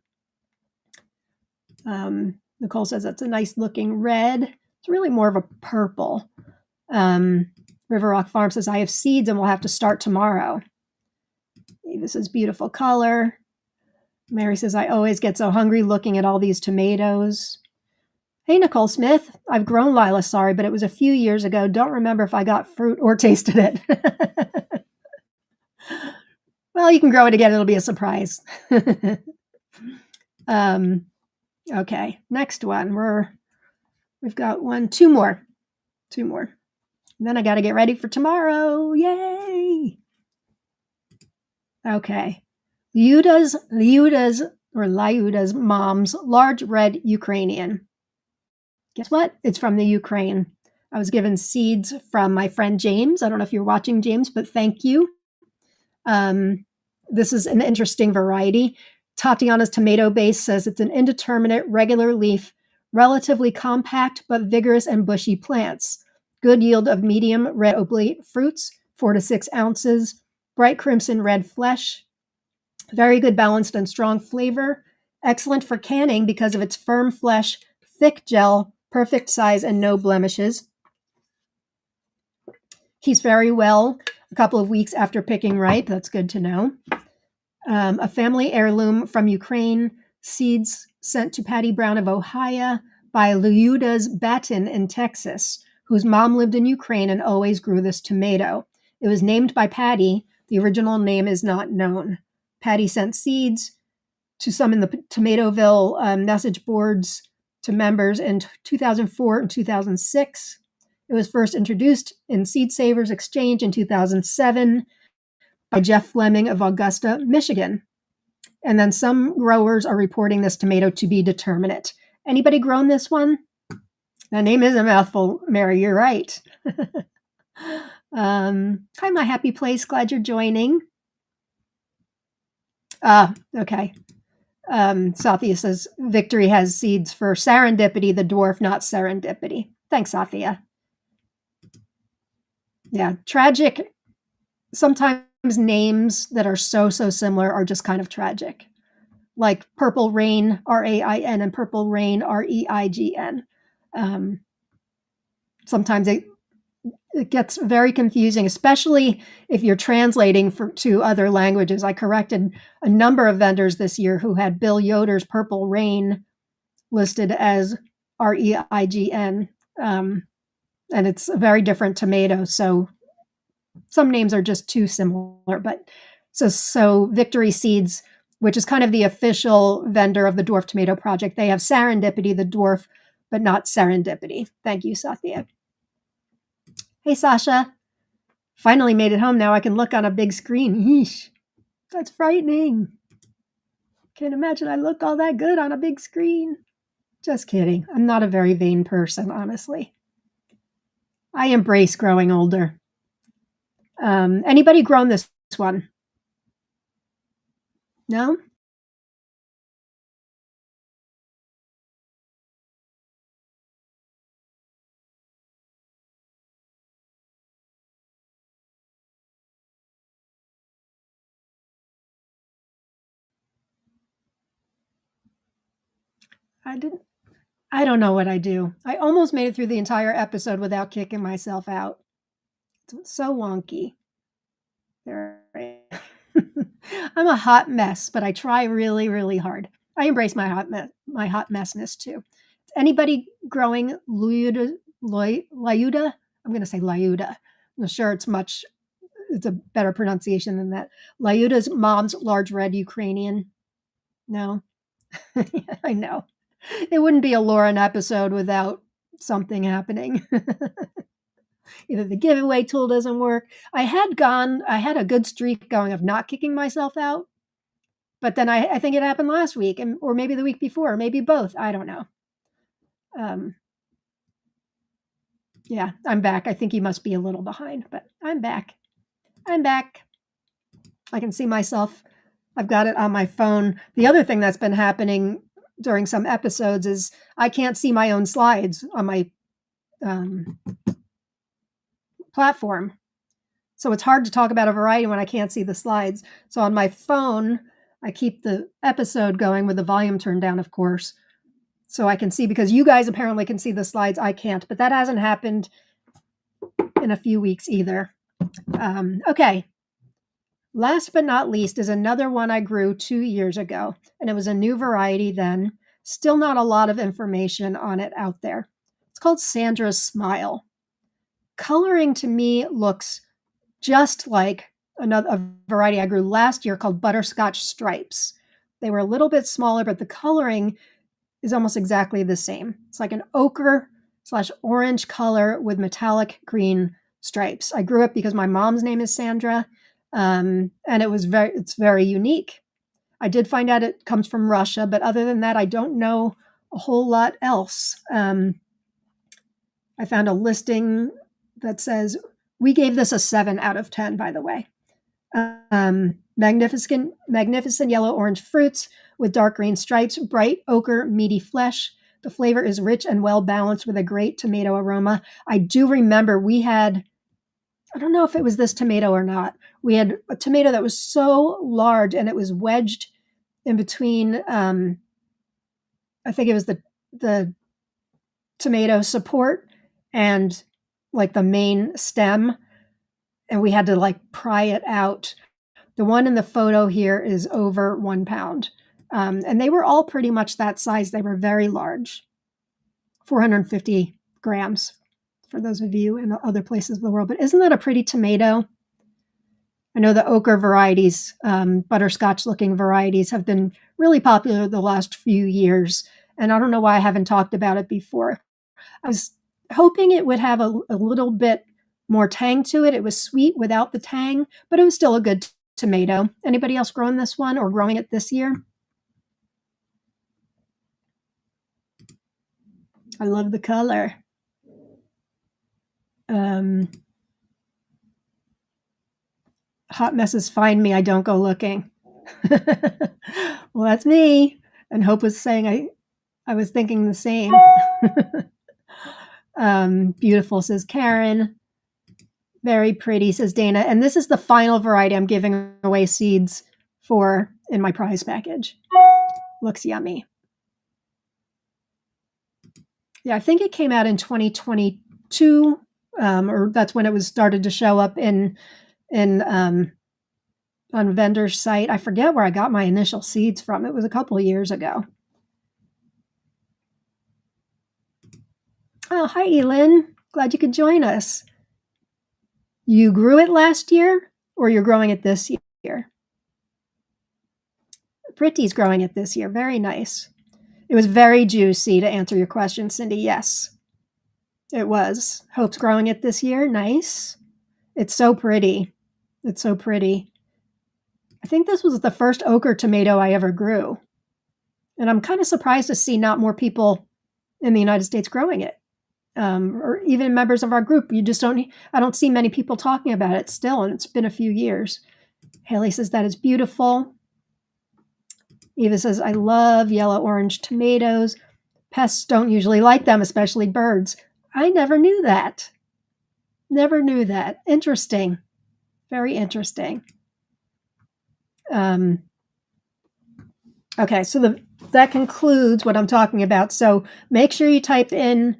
Nicole says that's a nice looking red. It's really more of a purple. River Rock Farm says, I have seeds and we'll have to start tomorrow. This is beautiful color. Mary says, I always get so hungry looking at all these tomatoes. Hey, Nicole Smith. I've grown Lila Sari, but it was a few years ago. Don't remember if I got fruit or tasted it. Well, you can grow it again. It'll be a surprise. Okay, next one. We've got two more. And then I got to get ready for tomorrow. Yay! Okay. Leuda's mom's large red Ukrainian. Guess what? It's from the Ukraine. I was given seeds from my friend James. I don't know if you're watching, James, but thank you. This is an interesting variety. Tatiana's tomato base says it's an indeterminate, regular leaf, relatively compact but vigorous and bushy plants. Good yield of medium red oblate fruits, 4 to 6 ounces. Bright crimson red flesh. Very good balanced and strong flavor. Excellent for canning because of its firm flesh, thick gel, perfect size, and no blemishes. Keeps very well a couple of weeks after picking ripe. That's good to know. A family heirloom from Ukraine. Seeds sent to Patty Brown of Ohio by Leuda's Baton in Texas, whose mom lived in Ukraine and always grew this tomato. It was named by Patty. The original name is not known. Patty sent seeds to some in the Tomatoville message boards to members in 2004 and 2006. It was first introduced in Seed Savers Exchange in 2007 by Jeff Fleming of Augusta, Michigan. And then some growers are reporting this tomato to be determinate. Anybody grown this one? The name is a mouthful, Mary, you're right. Hi, my happy place. Glad you're joining. Okay. Sathya says, Victory has seeds for Serendipity, the dwarf, not Serendipity. Thanks, Sathya. Yeah, tragic. Sometimes names that are so similar are just kind of tragic. Like Purple Rain, R-A-I-N, and Purple Rain, R-E-I-G-N. Sometimes it gets very confusing, especially if you're translating to other languages. I corrected a number of vendors this year who had Bill Yoder's Purple Rain listed as R-E-I-G-N, and it's a very different tomato. So some names are just too similar. But so Victory Seeds, which is kind of the official vendor of the Dwarf Tomato Project, they have Serendipity, the dwarf, but not Serendipity. Thank you, Sathya. Hey, Sasha. Finally made it home. Now I can look on a big screen. Yeesh. That's frightening. Can't imagine I look all that good on a big screen. Just kidding. I'm not a very vain person, honestly. I embrace growing older. Anybody grown this one? No? I don't know what I do. I almost made it through the entire episode without kicking myself out. It's so wonky. I'm a hot mess, but I try really, really hard. I embrace my hot messness too. Anybody growing Leuda? I'm going to say Leuda. I'm sure it's a better pronunciation than that. Leuda's mom's large red Ukrainian. No, I know. It wouldn't be a Lauren episode without something happening. Either the giveaway tool doesn't work. I had a good streak going of not kicking myself out, but then I think it happened last week, or maybe the week before, or maybe both. I don't know. Yeah, I'm back. I think he must be a little behind, but I'm back. I can see myself. I've got it on my phone. The other thing that's been happening during some episodes is I can't see my own slides on my platform. So it's hard to talk about a variety when I can't see the slides. So on my phone, I keep the episode going with the volume turned down, of course, so I can see, because you guys apparently can see the slides. I can't, but that hasn't happened in a few weeks either. Okay. Last but not least is another one I grew 2 years ago, and it was a new variety then. Still not a lot of information on it out there. It's called Sandra's Smile. Coloring to me looks just like a variety I grew last year called Butterscotch Stripes. They were a little bit smaller, but the coloring is almost exactly the same. It's like an ochre/orange color with metallic green stripes. I grew up because my mom's name is Sandra, and it's very unique. I did find out it comes from Russia, but other than that, I don't know a whole lot else. I found a listing that says, we gave this a 7 out of 10, by the way. magnificent yellow-orange fruits with dark green stripes, bright ochre, meaty flesh. The flavor is rich and well-balanced with a great tomato aroma. I do remember we had, I don't know if it was this tomato or not, we had a tomato that was so large and it was wedged in between, I think it was the tomato support and like the main stem, and we had to like pry it out. The one in the photo here is over 1 pound. And they were all pretty much that size. They were very large, 450 grams for those of you in other places of the world. But isn't that a pretty tomato? I know the ochre varieties, butterscotch-looking varieties, have been really popular the last few years. And I don't know why I haven't talked about it before. I was hoping it would have a little bit more tang to it. It was sweet without the tang, but it was still a good tomato. Anybody else growing this one or growing it this year? I love the color. Hot messes find me. I don't go looking. Well, that's me. And Hope was saying I was thinking the same. Beautiful, says Karen. Very pretty, says Dana. And this is the final variety I'm giving away seeds for in my prize package. Looks yummy. Yeah, I think it came out in 2022, or that's when it was started to show up in on vendor's site. I forget where I got my initial seeds from. It was a couple of years ago. Oh, hi, Elin. Glad you could join us. You grew it last year, or you're growing it this year? Pretty's growing it this year. Very nice. It was very juicy, to answer your question, Cindy. Yes, it was. Hope's growing it this year. Nice. It's so pretty. It's so pretty. I think this was the first ochre tomato I ever grew. And I'm kind of surprised to see not more people in the United States growing it. Or even members of our group. I don't see many people talking about it still, and it's been a few years. Haley says that is beautiful. Eva says, I love yellow-orange tomatoes. Pests don't usually like them, especially birds. I never knew that. Never knew that. Interesting. Very interesting. Okay, so that concludes what I'm talking about. So make sure you type in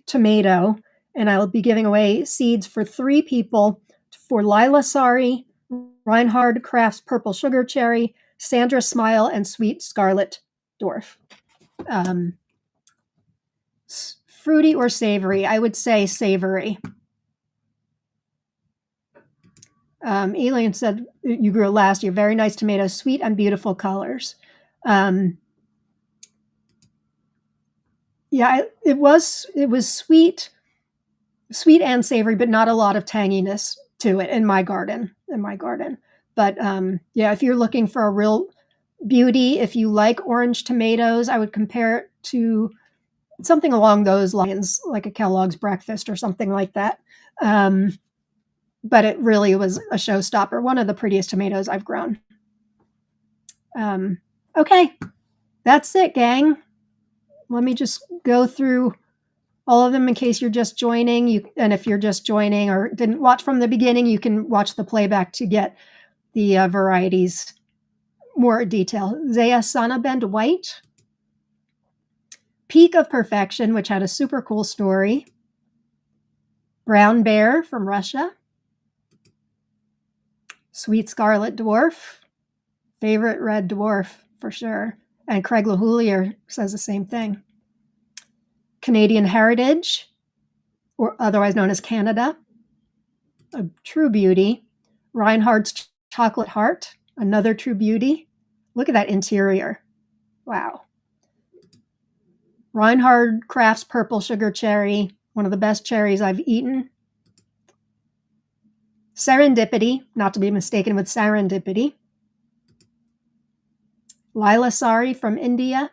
#tomato, and I'll be giving away seeds for 3 people for Lila Sari, Reinhardt Crafts Purple Sugar Cherry, Sandra Smile, and Sweet Scarlet Dwarf. Fruity or savory? I would say savory. Elaine said you grew last year. Very nice tomatoes, sweet and beautiful colors. Yeah, it was sweet and savory, but not a lot of tanginess to it in my garden. But yeah, if you're looking for a real beauty, if you like orange tomatoes, I would compare it to something along those lines, like a Kellogg's breakfast or something like that. But it really was a showstopper. One of the prettiest tomatoes I've grown. Okay, that's it, gang. Let me just go through all of them in case you're just joining. And if you're just joining or didn't watch from the beginning, you can watch the playback to get the varieties more detail. Zaya Sonnabend White. Peak of Perfection, which had a super cool story. Brown Bear from Russia. Sweet Scarlet Dwarf. Favorite red dwarf for sure. And Craig LaHoulier says the same thing. Canadian Heritage, or otherwise known as Canada. A true beauty. Reinhardt's Chocolate Heart, another true beauty. Look at that interior. Wow. Reinhardt Crafts Purple Sugar Cherry, one of the best cherries I've eaten. Serendipity, not to be mistaken with Serendipity. Lila Sari from India.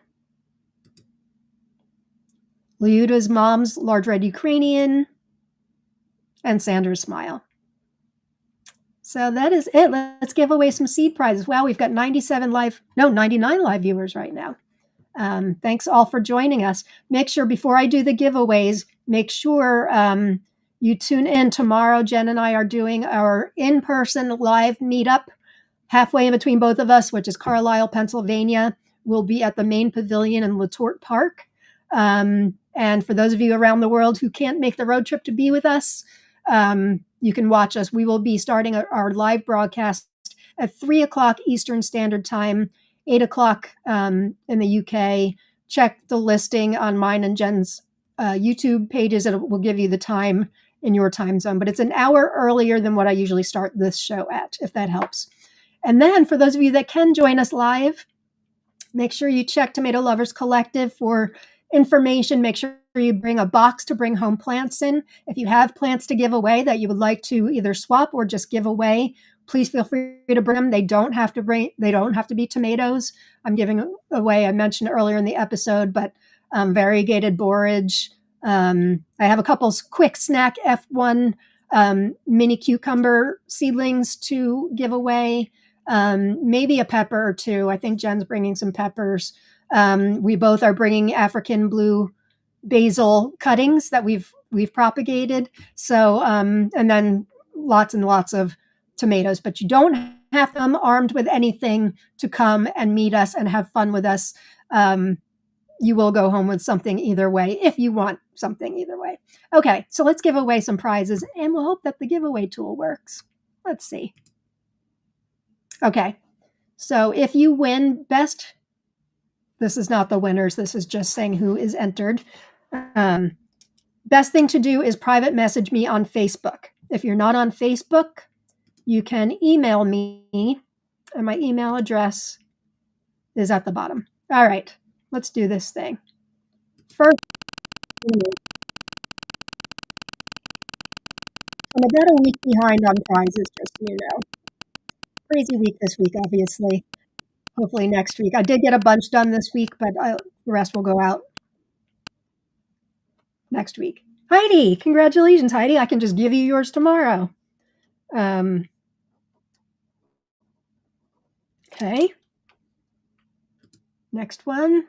Leuda's Mom's Large Red Ukrainian. And Sandra's Smile. So that is it. Let's give away some seed prizes. Wow, we've got 99 live viewers right now. Thanks all for joining us. Make sure before I do the giveaways, make sure you tune in tomorrow. Jen and I are doing our in-person live meetup halfway in between both of us, which is Carlisle, Pennsylvania. We'll be at the main pavilion in Letort Park. And for those of you around the world who can't make the road trip to be with us, you can watch us. We will be starting our live broadcast at 3 o'clock Eastern Standard Time, 8 o'clock in the UK. Check the listing on mine and Jen's YouTube pages. It will give you the time in your time zone, but it's an hour earlier than what I usually start this show at, if that helps. And then for those of you that can join us live, make sure you check Tomato Lovers Collective for information. Make sure you bring a box to bring home plants in. If you have plants to give away that you would like to either swap or just give away, please feel free to bring them. They don't have to be tomatoes. I'm giving away, I mentioned earlier in the episode, but variegated borage. I have a couple quick snack F1 mini cucumber seedlings to give away. Maybe a pepper or two. I think Jen's bringing some peppers. We both are bringing African blue basil cuttings that we've propagated. So, and then lots and lots of tomatoes, but you don't have them armed with anything to come and meet us and have fun with us. You will go home with something either way, if you want something either way. Okay, so let's give away some prizes, and we'll hope that the giveaway tool works. Let's see. Okay, so if you win best, this is not the winners, this is just saying who is entered. Best thing to do is private message me on Facebook. If you're not on Facebook, you can email me, and my email address is at the bottom. All right, let's do this thing. First, I'm about a week behind on prizes, just so you know. Crazy week this week, obviously. Hopefully next week. I did get a bunch done this week, but the rest will go out next week. Heidi, congratulations, Heidi. I can just give you yours tomorrow. Okay. Next one.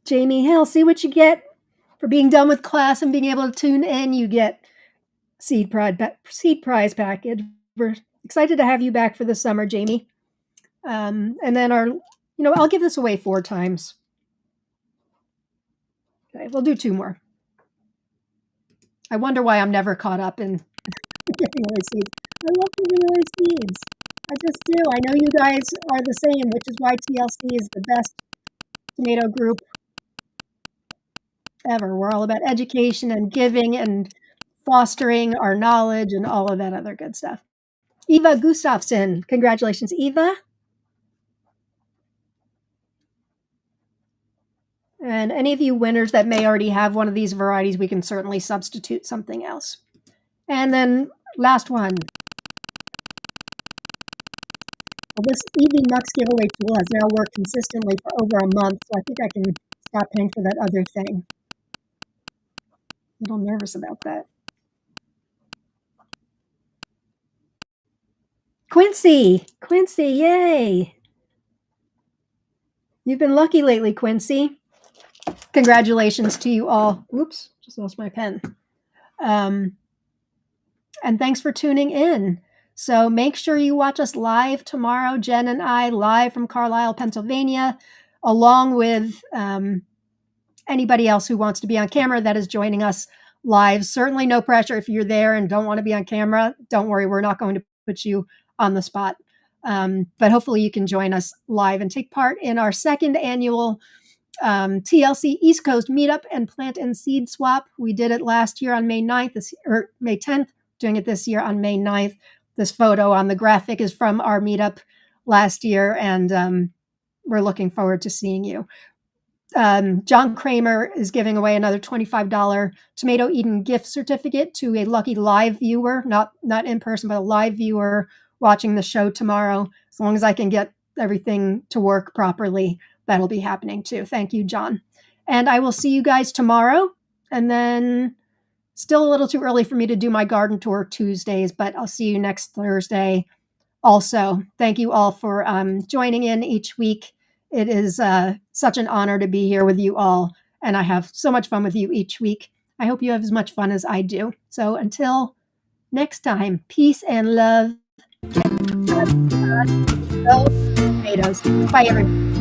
Jamie Hill, see what you get for being done with class and being able to tune in. You get seed prize package. We're excited to have you back for the summer, Jamie. And then I'll give this away 4 times. Okay, we'll do 2 more. I wonder why I'm never caught up in giving away seeds. I love giving away seeds. I just do. I know you guys are the same, which is why TLC is the best tomato group ever. We're all about education and giving and fostering our knowledge and all of that other good stuff. Eva Gustafson. Congratulations, Eva. And any of you winners that may already have one of these varieties, we can certainly substitute something else. And then last one. Well, this Easy Mux giveaway tool has now worked consistently for over a month, so I think I can stop paying for that other thing. A little nervous about that. Quincy, yay. You've been lucky lately, Quincy. Congratulations to you all. Oops, just lost my pen. And thanks for tuning in. So make sure you watch us live tomorrow, Jen and I, live from Carlisle, Pennsylvania, along with anybody else who wants to be on camera that is joining us live. Certainly no pressure if you're there and don't want to be on camera. Don't worry, we're not going to put you on the spot. But hopefully you can join us live and take part in our 2nd annual TLC East Coast Meetup and Plant and Seed Swap. We did it last year on May 9th, or May 10th, doing it this year on May 9th. This photo on the graphic is from our meetup last year, and we're looking forward to seeing you. John Kramer is giving away another $25 Tomato Eden gift certificate to a lucky live viewer, not in person, but a live viewer watching the show tomorrow. As long as I can get everything to work properly, that'll be happening too. Thank you, John. And I will see you guys tomorrow. And then still a little too early for me to do my garden tour Tuesdays, but I'll see you next Thursday. Also, thank you all for joining in each week. It is such an honor to be here with you all, and I have so much fun with you each week. I hope you have as much fun as I do. So until next time, peace and love. Tomatoes. Bye, everyone.